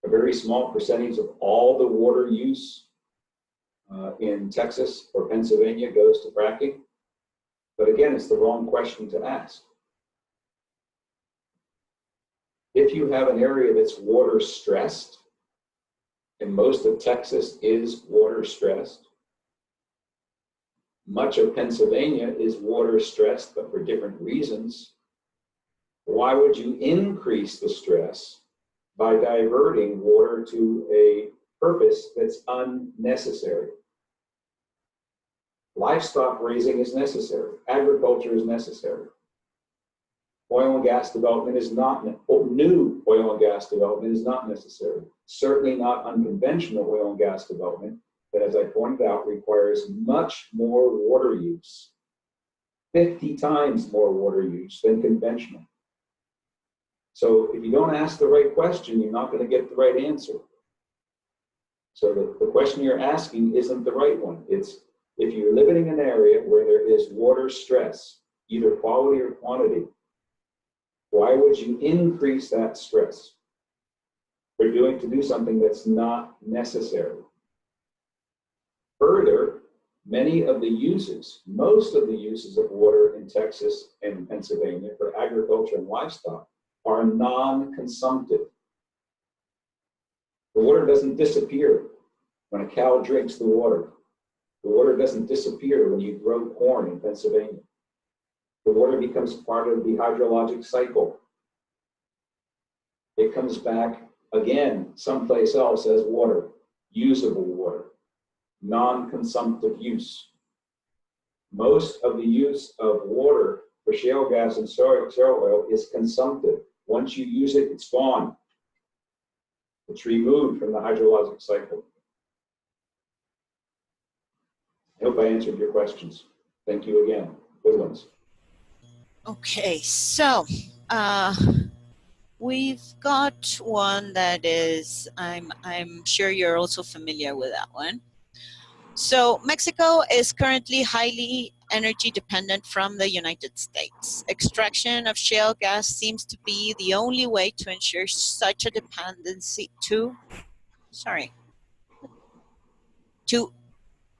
A very small percentage of all the water use in Texas or Pennsylvania goes to fracking. But again, it's the wrong question to ask. If you have an area that's water stressed, and most of Texas is water stressed, much of Pennsylvania is water stressed, but for different reasons, why would you increase the stress by diverting water to a purpose that's unnecessary? Livestock raising is necessary. Agriculture is necessary. Oil and gas development is not, new oil and gas development is not necessary. Certainly not unconventional oil and gas development that, as I pointed out, requires much more water use, 50 times more water use than conventional. So if you don't ask the right question, you're not going to get the right answer. So the question you're asking isn't the right one. It's, if you're living in an area where there is water stress, either quality or quantity, why would you increase that stress to do something that's not necessary? Further, many of the uses, most of the uses of water in Texas and Pennsylvania for agriculture and livestock are non-consumptive. The water doesn't disappear when a cow drinks the water. The water doesn't disappear when you grow corn in Pennsylvania. The water becomes part of the hydrologic cycle. It comes back again someplace else as water, usable water, non-consumptive use. Most of the use of water for shale gas and soil oil is consumptive. Once you use it, it's gone. It's removed from the hydrologic cycle. I hope I answered your questions. Thank you again. Good ones. Okay, so we've got one that is, I'm sure you're also familiar with that one. So Mexico is currently highly energy dependent from the United States. Extraction of shale gas seems to be the only way to ensure such a dependency to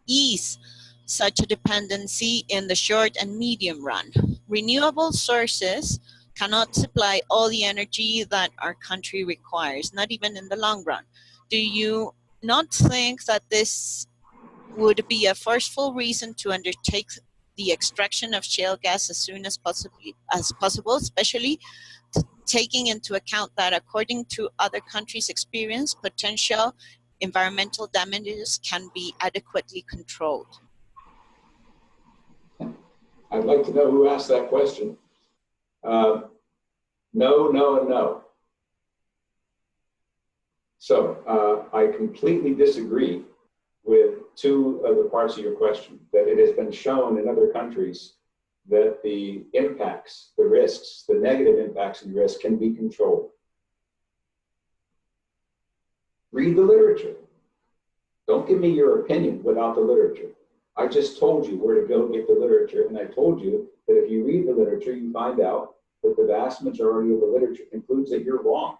ease such a dependency in the short and medium run. Renewable sources cannot supply all the energy that our country requires, not even in the long run. Do you not think that this would be a forceful reason to undertake the extraction of shale gas as soon as possible, especially taking into account that according to other countries' experience, potential environmental damages can be adequately controlled? I'd like to know who asked that question. No, no, and no. So I completely disagree with two of the parts of your question, that it has been shown in other countries that the impacts, the risks, the negative impacts and risks can be controlled. Read the literature. Don't give me your opinion without the literature. I just told you where to go get the literature, and I told you that if you read the literature, you find out that the vast majority of the literature concludes that you're wrong.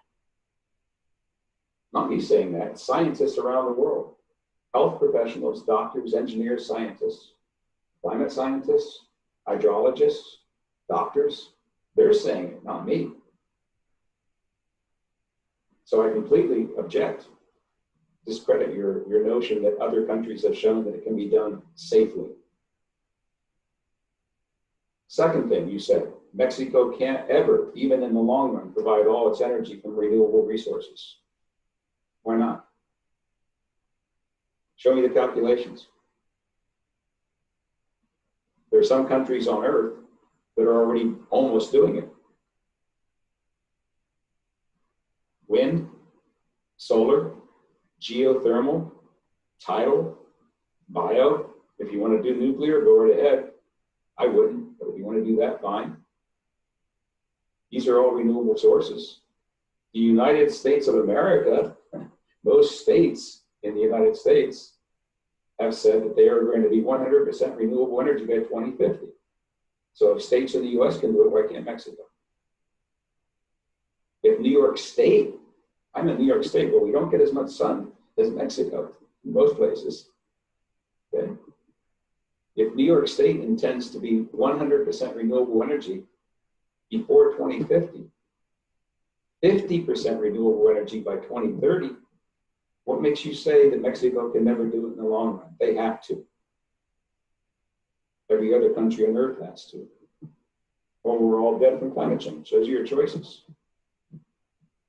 Not me saying that, scientists around the world, health professionals, doctors, engineers, scientists, climate scientists, hydrologists, doctors, they're saying it, not me. So I completely object. Discredit your notion that other countries have shown that it can be done safely. Second thing you said, Mexico can't ever, even in the long run, provide all its energy from renewable resources. Why not? Show me the calculations. There are some countries on Earth that are already almost doing it. Wind, solar, geothermal, tidal, bio. If you want to do nuclear, go right ahead. I wouldn't, but if you want to do that, fine. These are all renewable sources. The United States of America, most states in the United States have said that they are going to be 100% renewable energy by 2050. So if states in the US can do it, why can't Mexico? If New York State, I'm in New York State, but we don't get as much sun as Mexico in most places. Okay? If New York State intends to be 100% renewable energy before 2050, 50% renewable energy by 2030, what makes you say that Mexico can never do it in the long run? They have to. Every other country on Earth has to. Or we're all dead from climate change. Those are your choices.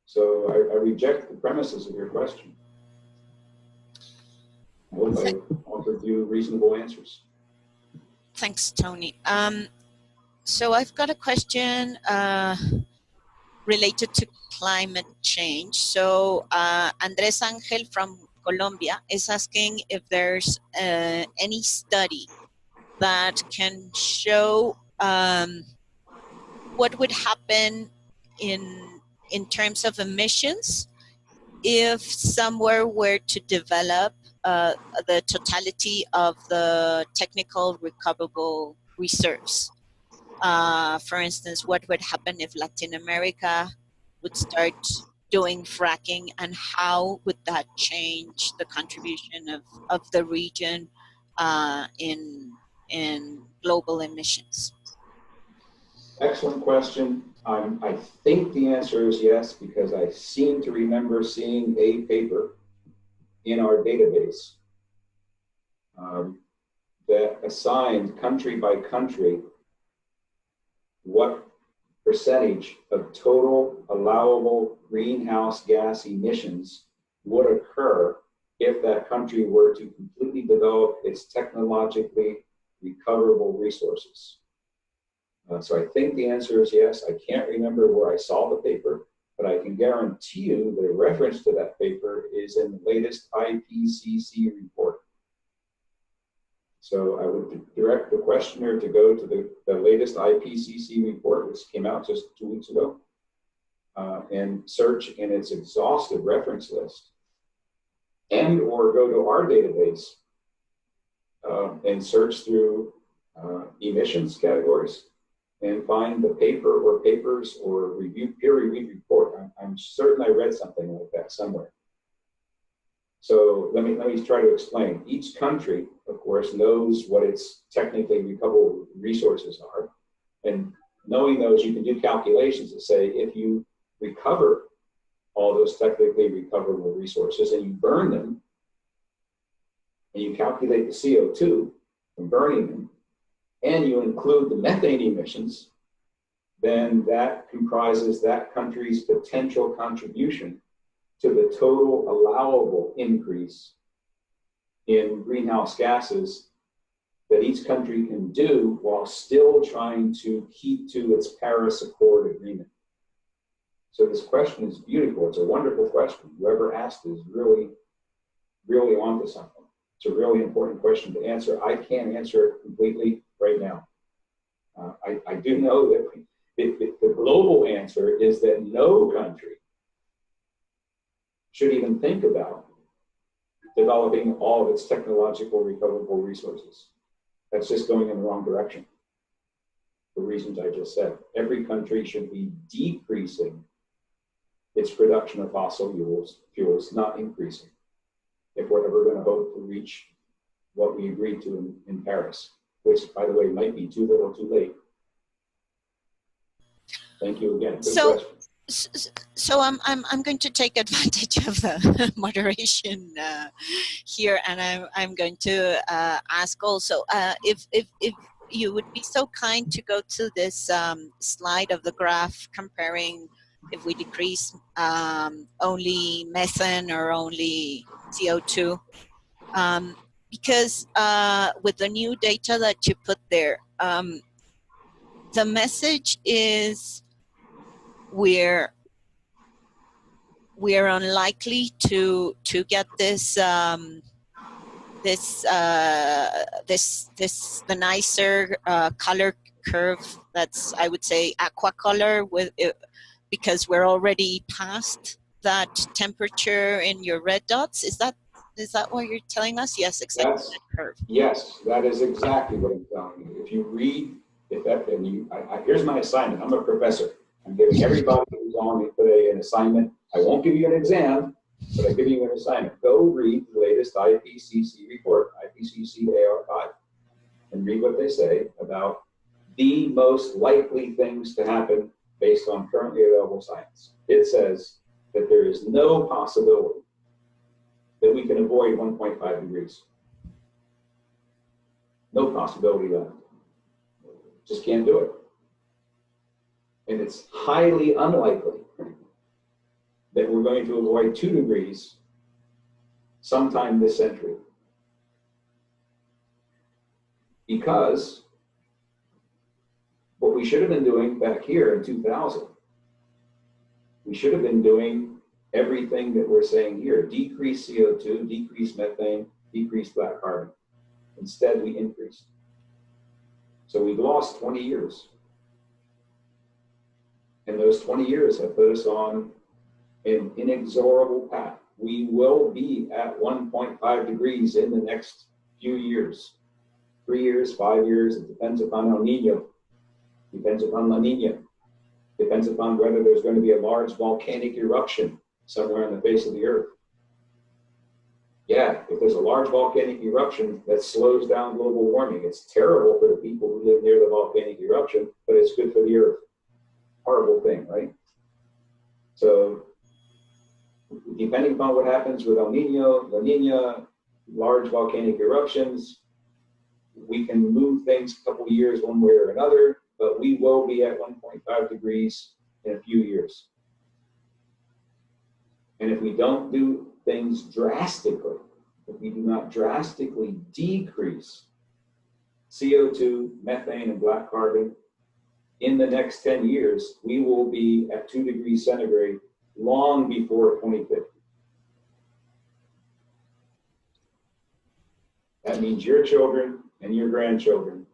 So I reject the premises of your question. I hope I offered you reasonable answers. Thanks, Tony. So I've got a question related to climate change. So Andres Angel from Colombia is asking if there's any study that can show what would happen in terms of emissions if somewhere were to develop the totality of the technical recoverable reserves. For instance, what would happen if Latin America would start doing fracking, and how would that change the contribution of the region in global emissions? Excellent question. I think the answer is yes, because I seem to remember seeing a paper in our database that assigned country by country what percentage of total allowable greenhouse gas emissions would occur if that country were to completely develop its technologically recoverable resources. So I think the answer is yes. I can't remember where I saw the paper, but I can guarantee you that a reference to that paper is in the latest IPCC report. So I would direct the questioner to go to the latest IPCC report, which came out just 2 weeks ago, and search in its exhaustive reference list, and or go to our database and search through emissions categories and find the paper or papers or peer-reviewed report. I'm certain I read something like that somewhere. So let me try to explain. Each country, of course, knows what its technically recoverable resources are. And knowing those, you can do calculations that say if you recover all those technically recoverable resources and you burn them, and you calculate the CO2 from burning them, and you include the methane emissions, then that comprises that country's potential contribution to the total allowable increase in greenhouse gases that each country can do while still trying to keep to its Paris Accord agreement. So this question is beautiful. It's a wonderful question. Whoever asked is really, really onto something. It's a really important question to answer. I can't answer it completely right now. I do know that the global answer is that no country should even think about developing all of its technological recoverable resources. That's just going in the wrong direction. The reasons I just said. Every country should be decreasing its production of fossil fuels, not increasing, if we're ever going to hope to reach what we agreed to in Paris, which, by the way, might be too little too late. Thank you again. Good question. So I'm going to take advantage of the moderation here, and I'm going to ask also if you would be so kind to go to this slide of the graph comparing if we decrease only methane or only CO2, because with the new data that you put there, the message is we're unlikely to get this the nicer color curve that's, I would say, aqua color with because we're already past that temperature in your red dots. Is that what you're telling us? Yes, exactly. That curve. Yes, that is exactly what I'm telling you. If you read, here's my assignment. I'm a professor. I'm giving everybody who's on me today an assignment. I won't give you an exam, but I give you an assignment. Go read the latest IPCC report, IPCC AR5, and read what they say about the most likely things to happen based on currently available science. It says that there is no possibility that we can avoid 1.5 degrees. No possibility left. Just can't do it. And it's highly unlikely that we're going to avoid 2 degrees sometime this century. Because what we should have been doing back here in 2000, we should have been doing everything that we're saying here: decrease CO2, decrease methane, decrease black carbon. Instead, we increased. So we've lost 20 years. And those 20 years have put us on an inexorable path. We will be at 1.5 degrees in the next few years. 3 years, 5 years, it depends upon El Nino. Depends upon La Nina. Depends upon whether there's going to be a large volcanic eruption somewhere on the face of the earth. Yeah, if there's a large volcanic eruption, that slows down global warming. It's terrible for the people who live near the volcanic eruption, but it's good for the earth. Horrible thing, right? So, depending upon what happens with El Nino, La Nina, large volcanic eruptions, we can move things a couple of years one way or another, but we will be at 1.5 degrees in a few years. And if we don't do things drastically, if we do not drastically decrease CO2, methane, and black carbon in the next 10 years, we will be at 2 degrees centigrade long before 2050. That means your children and your grandchildren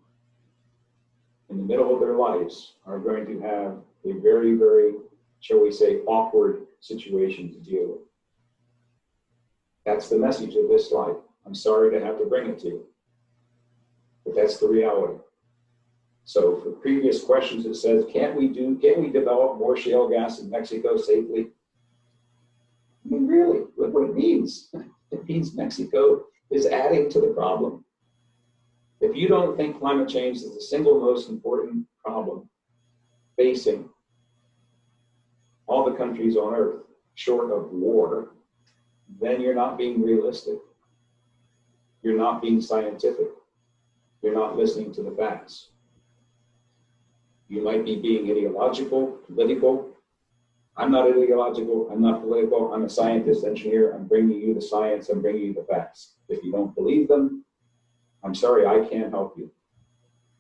in the middle of their lives are going to have a very, very, shall we say, awkward situation to deal with. That's the message of this slide. I'm sorry to have to bring it to you, but that's the reality. So for previous questions, it says, can we develop more shale gas in Mexico safely? I mean, really, look what it means. It means Mexico is adding to the problem. If you don't think climate change is the single most important problem facing all the countries on Earth, short of war, then you're not being realistic. You're not being scientific. you're not listening to the facts. You might be being ideological, political. I'm not ideological, I'm not political, I'm a scientist, engineer, I'm bringing you the science, I'm bringing you the facts. If you don't believe them, I'm sorry, I can't help you.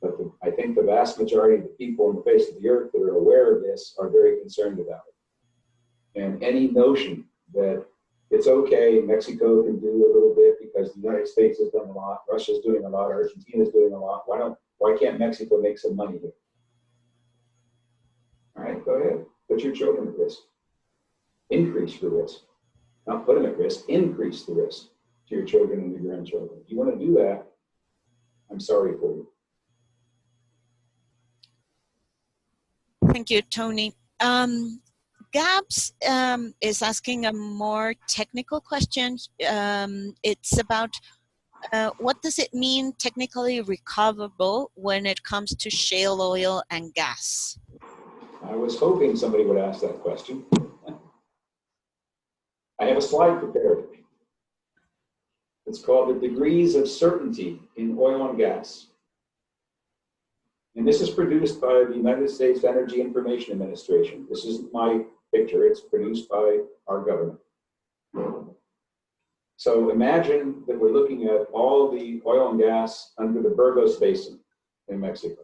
But I think the vast majority of the people on the face of the earth that are aware of this are very concerned about it. And any notion that it's okay, Mexico can do a little bit because the United States has done a lot, Russia's doing a lot, Argentina's doing a lot, why can't Mexico make some money here? All right, go ahead. Put your children at risk. Increase your risk. Not put them at risk, increase the risk to your children and your grandchildren. If you want to do that, I'm sorry for you. Thank you, Tony. Gabs is asking a more technical question. It's about what does it mean technically recoverable when it comes to shale oil and gas? I was hoping somebody would ask that question. I have a slide prepared. It's called the degrees of certainty in oil and gas. And this is produced by the United States Energy Information Administration. This isn't my picture, it's produced by our government. So imagine that we're looking at all the oil and gas under the Burgos Basin in Mexico.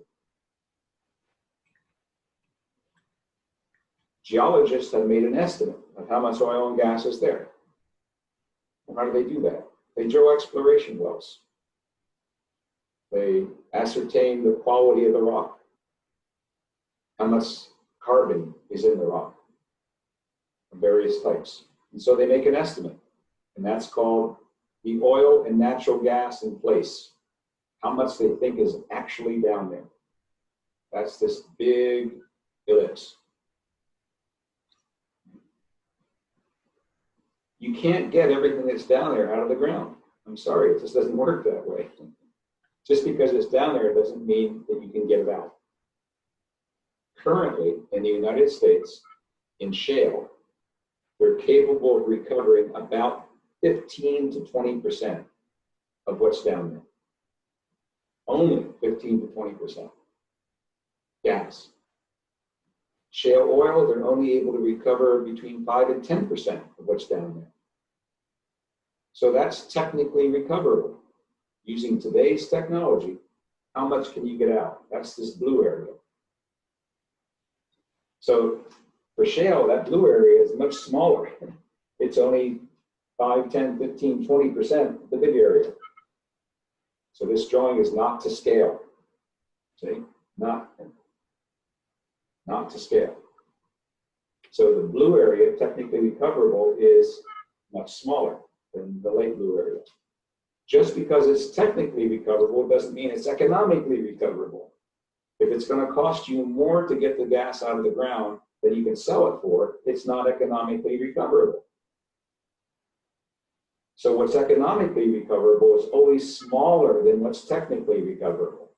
Geologists have made an estimate of how much oil and gas is there. How do they do that? They drill exploration wells. They ascertain the quality of the rock, how much carbon is in the rock of various types. And so they make an estimate, and that's called the oil and natural gas in place, how much they think is actually down there. That's this big ellipse. You can't get everything that's down there out of the ground. I'm sorry, it just doesn't work that way. Just because it's down there doesn't mean that you can get it out. Currently, in the United States, in shale, they're capable of recovering about 15 to 20% of what's down there. Only 15 to 20%. Gas. Shale oil, they're only able to recover between 5 and 10% of what's down there. So that's technically recoverable. Using today's technology, how much can you get out? That's this blue area. So for shale, that blue area is much smaller. It's only 5, 10, 15, 20% of the big area. So this drawing is not to scale. See, not to scale. So the blue area, technically recoverable, is much smaller than the light blue area. Just because it's technically recoverable doesn't mean it's economically recoverable. If it's going to cost you more to get the gas out of the ground than you can sell it for, it's not economically recoverable. So what's economically recoverable is always smaller than what's technically recoverable.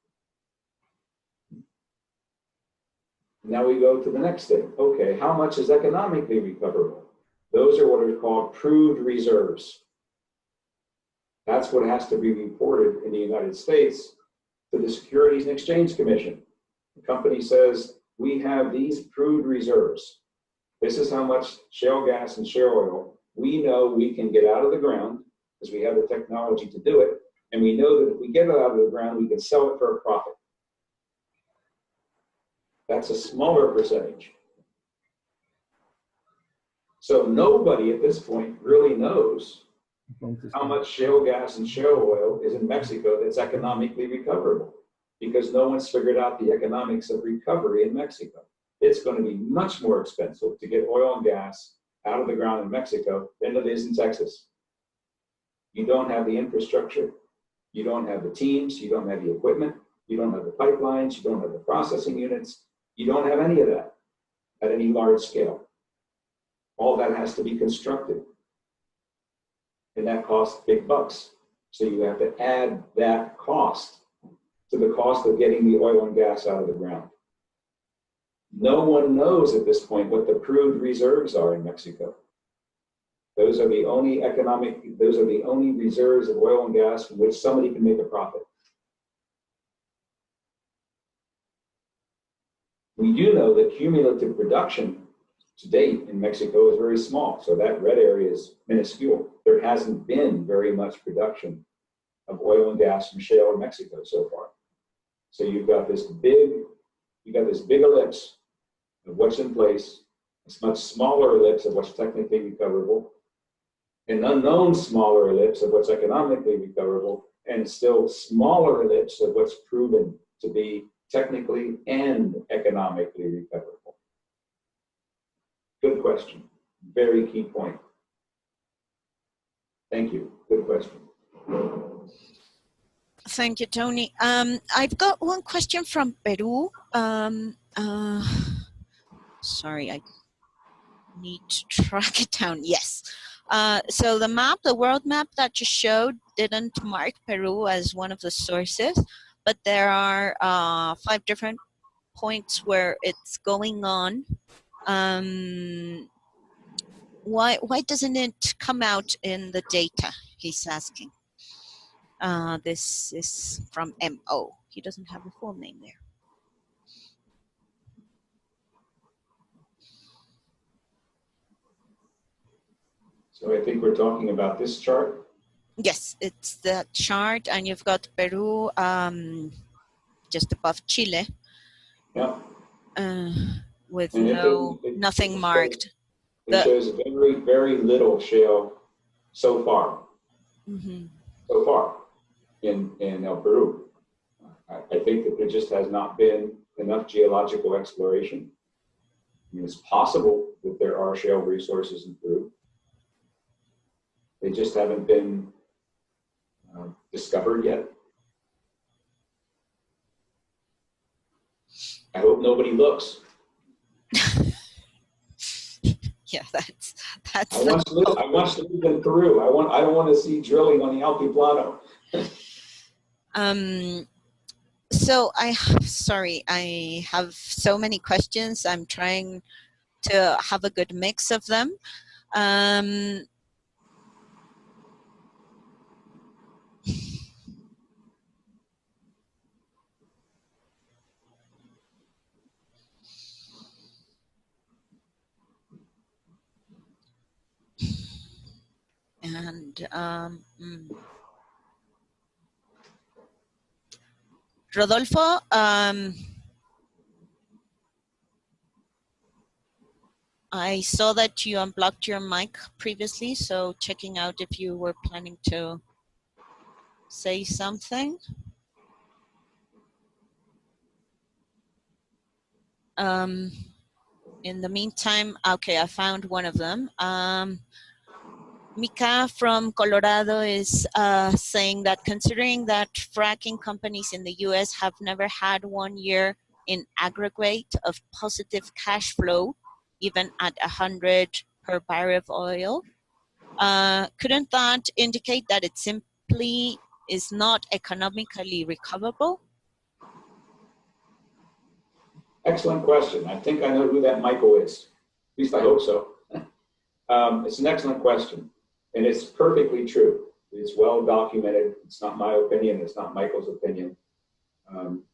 Now we go to the next thing. Okay, how much is economically recoverable? Those are what are called proved reserves. That's what has to be reported in the United States to the Securities and Exchange Commission. The company says, we have these proved reserves. This is how much shale gas and shale oil we know we can get out of the ground because we have the technology to do it. And we know that if we get it out of the ground, we can sell it for a profit. That's a smaller percentage. So nobody at this point really knows how much shale gas and shale oil is in Mexico that's economically recoverable, because no one's figured out the economics of recovery in Mexico. It's going to be much more expensive to get oil and gas out of the ground in Mexico than it is in Texas. You don't have the infrastructure, you don't have the teams, you don't have the equipment, you don't have the pipelines, you don't have the processing units, you don't have any of that at any large scale. All that has to be constructed. And that costs big bucks. So you have to add that cost to the cost of getting the oil and gas out of the ground. No one knows at this point what the proved reserves are in Mexico. Those are the only reserves of oil and gas from which somebody can make a profit. We do know that cumulative production to date in Mexico is very small, so that red area is minuscule. There hasn't been very much production of oil and gas from shale in Mexico so far. So you've got this big ellipse of what's in place, a much smaller ellipse of what's technically recoverable, an unknown smaller ellipse of what's economically recoverable, and still smaller ellipse of what's proven to be technically and economically recoverable. Good question. Very key point. Thank you. Good question. Thank you, Tony. I've got one question from Peru. Sorry, I need to track it down. Yes. So the map, the world map that you showed didn't mark Peru as one of the sources, but there are 5 different points where it's going on. Why doesn't it come out in the data, he's asking. This is from MO. He doesn't have a full name there. So I think we're talking about this chart. Yes, it's the chart, and you've got Peru just above Chile. Yeah. With And nothing marked. It shows very, very little shale so far. Mm-hmm. So far in El Peru. I think that there just has not been enough geological exploration. I mean, it's possible that there are shale resources in Peru. They just haven't been discovered yet. I hope nobody looks. Yeah, that's. I want to live in Peru. I don't want to see drilling on the Altiplano. So I have so many questions. I'm trying to have a good mix of them. And Rodolfo, I saw that you unblocked your mic previously, so checking out if you were planning to say something. In the meantime, okay, I found one of them. Mika from Colorado is saying that considering that fracking companies in the US have never had 1 year in aggregate of positive cash flow, even at 100 per barrel of oil, couldn't that indicate that it simply is not economically recoverable? Excellent question. I think I know who that Michael is. At least I hope so. It's an excellent question. And it's perfectly true. It's well documented. It's not my opinion. It's not Michael's opinion.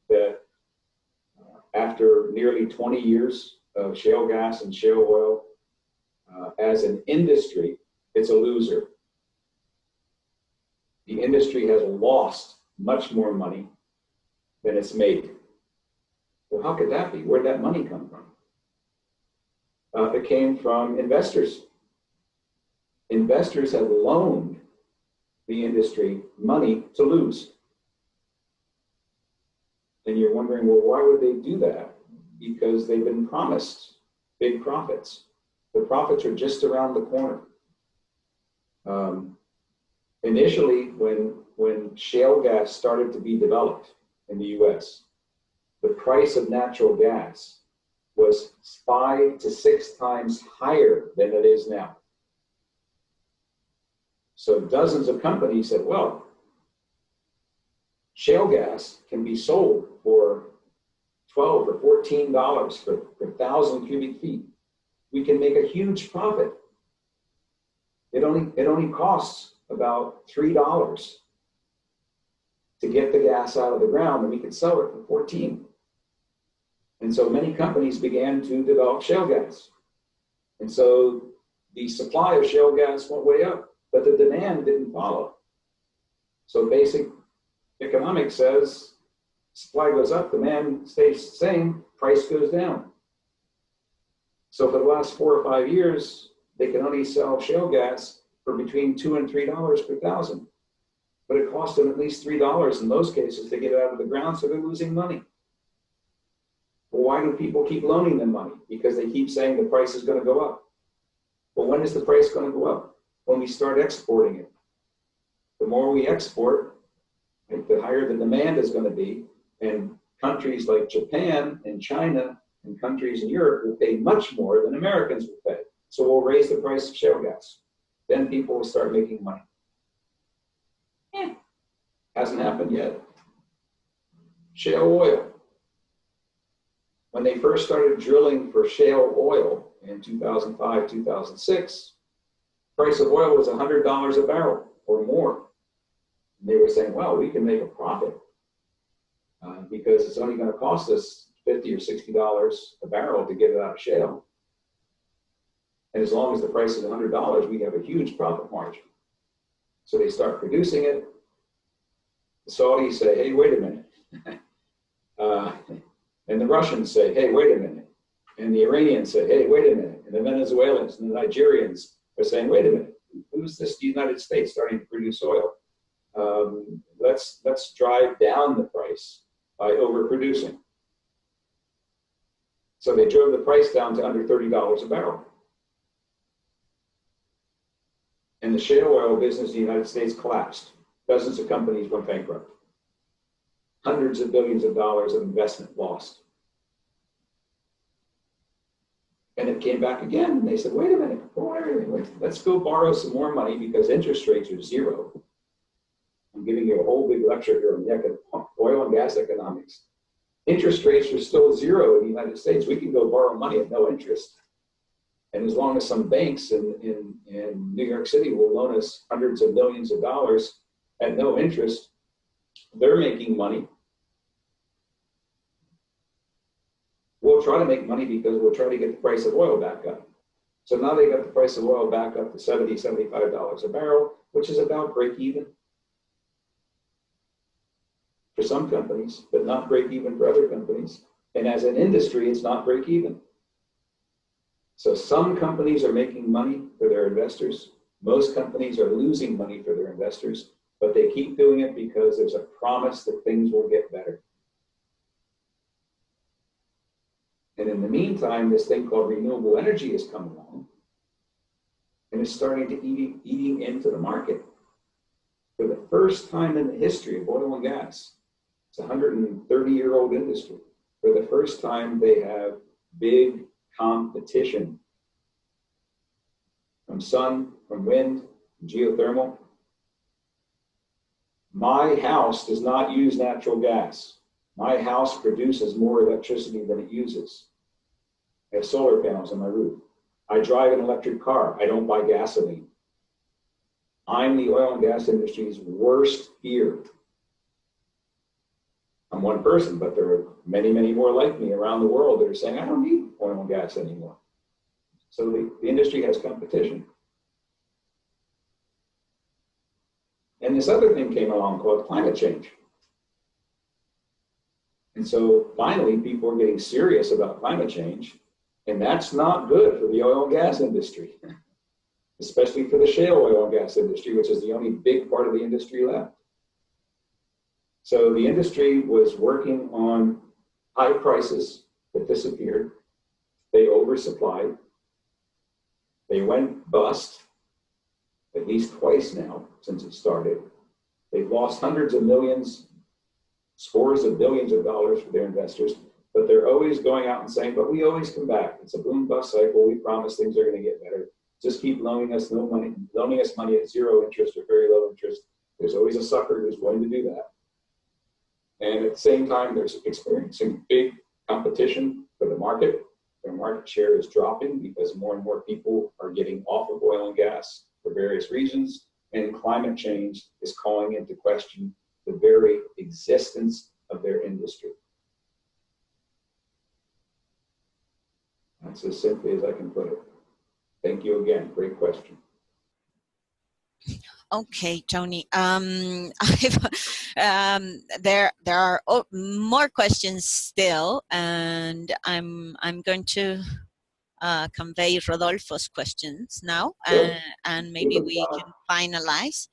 That after nearly 20 years of shale gas and shale oil, as an industry, it's a loser. The industry has lost much more money than it's made. Well, how could that be? Where'd that money come from? It came from investors. Investors have loaned the industry money to lose. And you're wondering, well, why would they do that? Because they've been promised big profits. The profits are just around the corner. Initially, when shale gas started to be developed in the US, the price of natural gas was 5 to 6 times higher than it is now. So dozens of companies said, well, shale gas can be sold for $12 or $14 for 1,000 cubic feet. We can make a huge profit. It only costs about $3 to get the gas out of the ground, and we can sell it for 14. And so many companies began to develop shale gas. And so the supply of shale gas went way up, but the demand didn't follow. So basic economics says supply goes up, demand stays the same, price goes down. So for the last 4 or 5 years, they can only sell shale gas for between $2 and $3 per thousand. But it costs them at least $3 in those cases to get it out of the ground, so they're losing money. Well, why do people keep loaning them money? Because they keep saying the price is going to go up. Well, when is the price going to go up? When we start exporting it. The more we export, right, the higher the demand is going to be. And countries like Japan and China and countries in Europe will pay much more than Americans will pay. So we'll raise the price of shale gas. Then people will start making money. Hasn't happened yet. Shale oil. When they first started drilling for shale oil in 2005, 2006, price of oil was $100 a barrel or more. And they were saying, well, we can make a profit because it's only going to cost us $50 or $60 a barrel to get it out of shale. And as long as the price is $100, we have a huge profit margin. So they start producing it. The Saudis say, hey, wait a minute. And the Russians say, hey, wait a minute. And the Iranians say, hey, wait a minute. And the Venezuelans and the Nigerians are saying, wait a minute. Who's this United States starting to produce oil? Let's drive down the price by overproducing. So they drove the price down to under $30 a barrel. And the shale oil business in the United States collapsed. Dozens of companies went bankrupt. Hundreds of billions of dollars of investment lost. And it came back again. And they said, wait a minute, let's go borrow some more money because interest rates are zero. I'm giving you a whole big lecture here on the oil and gas economics. Interest rates are still zero in the United States. We can go borrow money at no interest. And as long as some banks in New York City will loan us hundreds of millions of dollars at no interest, they're making money. We'll try to make money because we'll try to get the price of oil back up. So now they got the price of oil back up to $70, $75 a barrel, which is about break even for some companies, but not break even for other companies. And as an industry, it's not break even. So some companies are making money for their investors. Most companies are losing money for their investors, but they keep doing it because there's a promise that things will get better. And in the meantime, this thing called renewable energy has come along and is starting to eating into the market. For the first time in the history of oil and gas, it's a 130-year-old industry. For the first time, they have big competition from sun, from wind, geothermal. My house does not use natural gas. My house produces more electricity than it uses. I have solar panels on my roof. I drive an electric car. I don't buy gasoline. I'm the oil and gas industry's worst fear. I'm one person, but there are many, many more like me around the world that are saying, I don't need oil and gas anymore. So the industry has competition. And this other thing came along called climate change. And so finally, people are getting serious about climate change, and that's not good for the oil and gas industry, especially for the shale oil and gas industry, which is the only big part of the industry left. So the industry was working on high prices that disappeared. They oversupplied. They went bust at least twice now since it started. They've lost hundreds of millions, scores of billions of dollars for their investors, but they're always going out and saying, but we always come back. It's a boom bust cycle. We promise things are going to get better. Just keep loaning us money at zero interest or very low interest. There's always a sucker who's willing to do that. And at the same time, they're experiencing big competition for the market. Their market share is dropping because more and more people are getting off of oil and gas for various reasons. And climate change is calling into question the very existence of their industry. That's as simply as I can put it. Thank you again. Great question. Okay, Tony. There are more questions still, and I'm going to convey Rodolfo's questions now, Sure. and maybe we can finalize.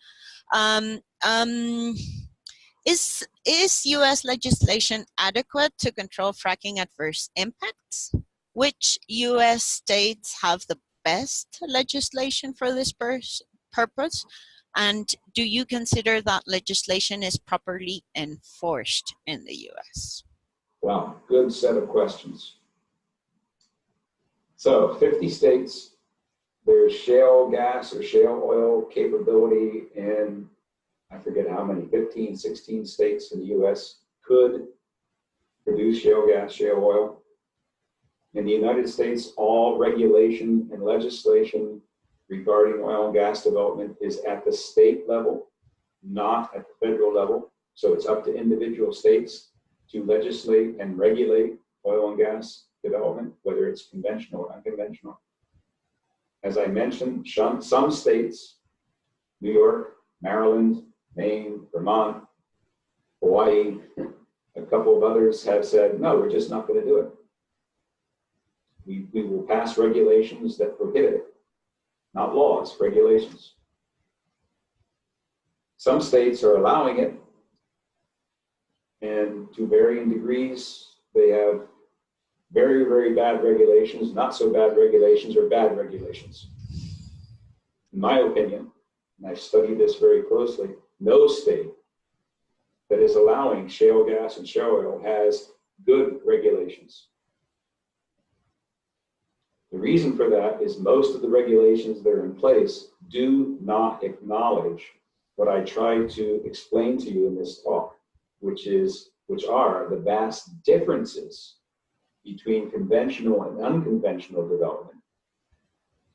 Is U.S. legislation adequate to control fracking adverse impacts? Which U.S. states have the best legislation for this purpose? And do you consider that legislation is properly enforced in the U.S.? Wow, good set of questions. So 50 states, there's shale gas or shale oil capability in, I forget how many, 15, 16 states in the US could produce shale gas, shale oil. In the United States, all regulation and legislation regarding oil and gas development is at the state level, not at the federal level. So it's up to individual states to legislate and regulate oil and gas development, whether it's conventional or unconventional. As I mentioned, some states, New York, Maryland, Maine, Vermont, Hawaii, a couple of others have said, no, we're just not going to do it. We will pass regulations that prohibit it. Not laws, regulations. Some states are allowing it, and to varying degrees, they have very, very bad regulations, not so bad regulations, or bad regulations. In my opinion, and I've studied this very closely, no state that is allowing shale gas and shale oil has good regulations. The reason for that is most of the regulations that are in place do not acknowledge what I tried to explain to you in this talk, which are the vast differences between conventional and unconventional development,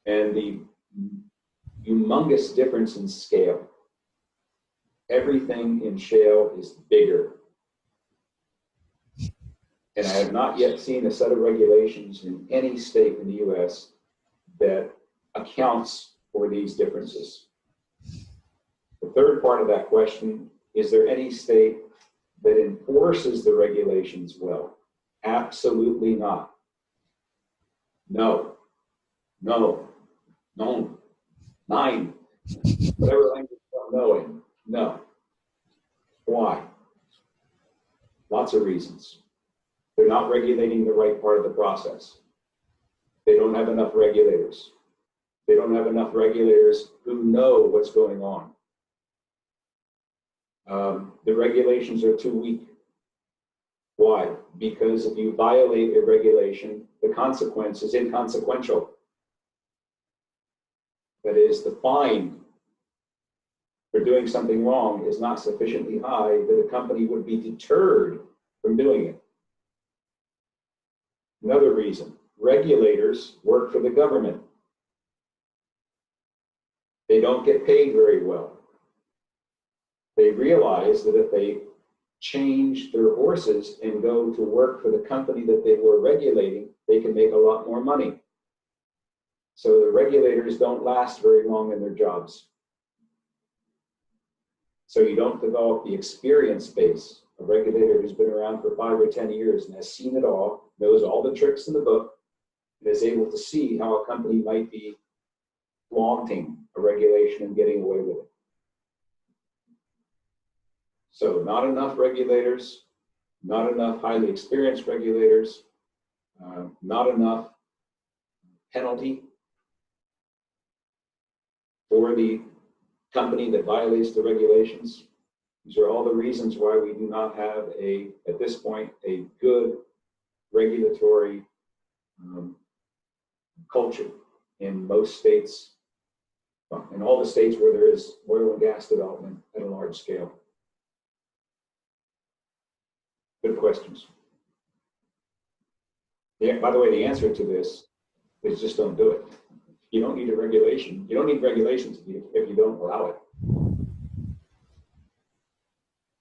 and the humongous difference in scale. Everything in shale is bigger. And I have not yet seen a set of regulations in any state in the US that accounts for these differences. The third part of that question, is there any state that enforces the regulations well? Absolutely not. No. No. No. Nine. Whatever language I'm knowing. No. Why? Lots of reasons. They're not regulating the right part of the process. They don't have enough regulators. They don't have enough regulators who know what's going on. The regulations are too weak. Why? Because if you violate a regulation, the consequence is inconsequential. That is, the fine for doing something wrong is not sufficiently high that a company would be deterred from doing it. Another reason, regulators work for the government. They don't get paid very well. They realize that if they change their horses and go to work for the company that they were regulating, they can make a lot more money. So the regulators don't last very long in their jobs. So you don't develop the experience base. A regulator who's been around for 5 or 10 years and has seen it all, knows all the tricks in the book, and is able to see how a company might be flaunting a regulation and getting away with it. So not enough regulators, not enough highly experienced regulators, not enough penalty for the company that violates the regulations. These are all the reasons why we do not have at this point, a good regulatory culture in most states, in all the states where there is oil and gas development at a large scale. Good questions. Yeah, by the way, the answer to this is just don't do it. You don't need a regulation. You don't need regulations if you don't allow it.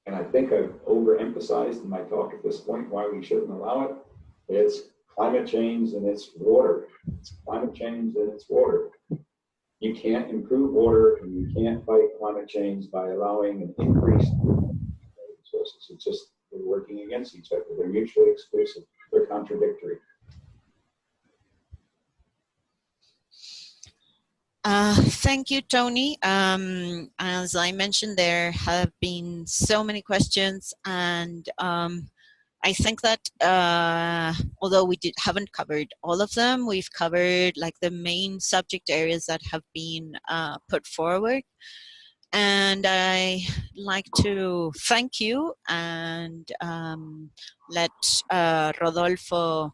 And I think I've overemphasized in my talk at this point why we shouldn't allow it. It's climate change and it's water. It's climate change and it's water. You can't improve water and you can't fight climate change by allowing an increase in resources. It's just, they're working against each other. They're mutually exclusive. They're contradictory. Thank you, Tony. As I mentioned, there have been so many questions, and I think that although we haven't covered all of them, we've covered like the main subject areas that have been put forward. And I like to thank you and let Rodolfo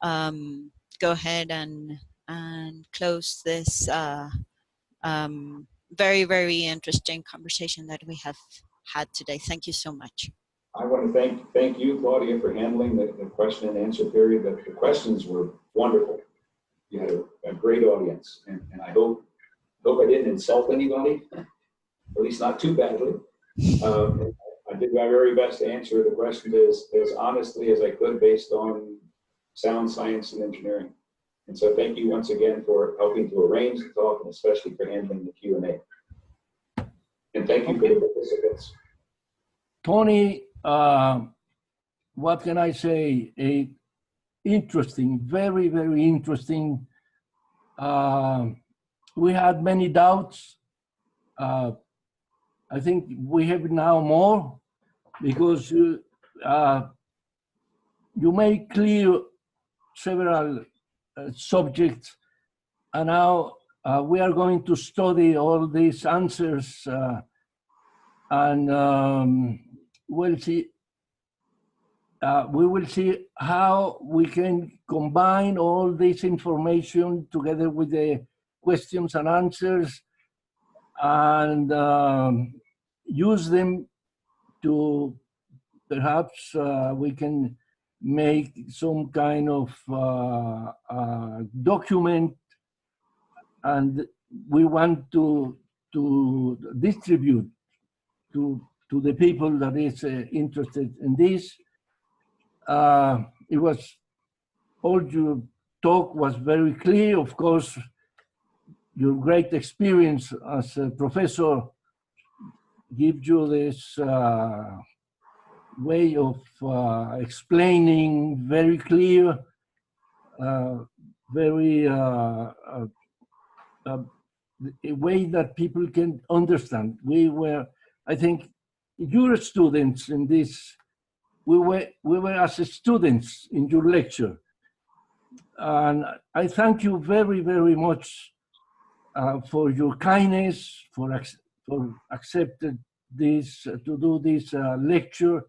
go ahead and close this very, very interesting conversation that we have had today. Thank you so much. I want to thank you, Claudia, for handling the question and answer period. The questions were wonderful. You had a great audience, and I hope I didn't insult anybody, at least not too badly. I did my very best to answer the questions as honestly as I could based on sound science and engineering. And so thank you once again for helping to arrange the talk and especially for handling the Q&A. And thank you for the participants. Tony, what can I say? Interesting, very, very interesting. We had many doubts. I think we have now more because you made clear several subjects, and now we are going to study all these answers and we'll see. We will see how we can combine all this information together with the questions and answers and use them to perhaps we can make some kind of document, and we want to distribute to the people that is interested in this. It was, all your talk was very clear. Of course, your great experience as a professor gives you this way of explaining very clear, very a way that people can understand. We were, I think, your students in this, we were as students in your lecture. And I thank you very, very much for your kindness, for accepting this, to do this lecture.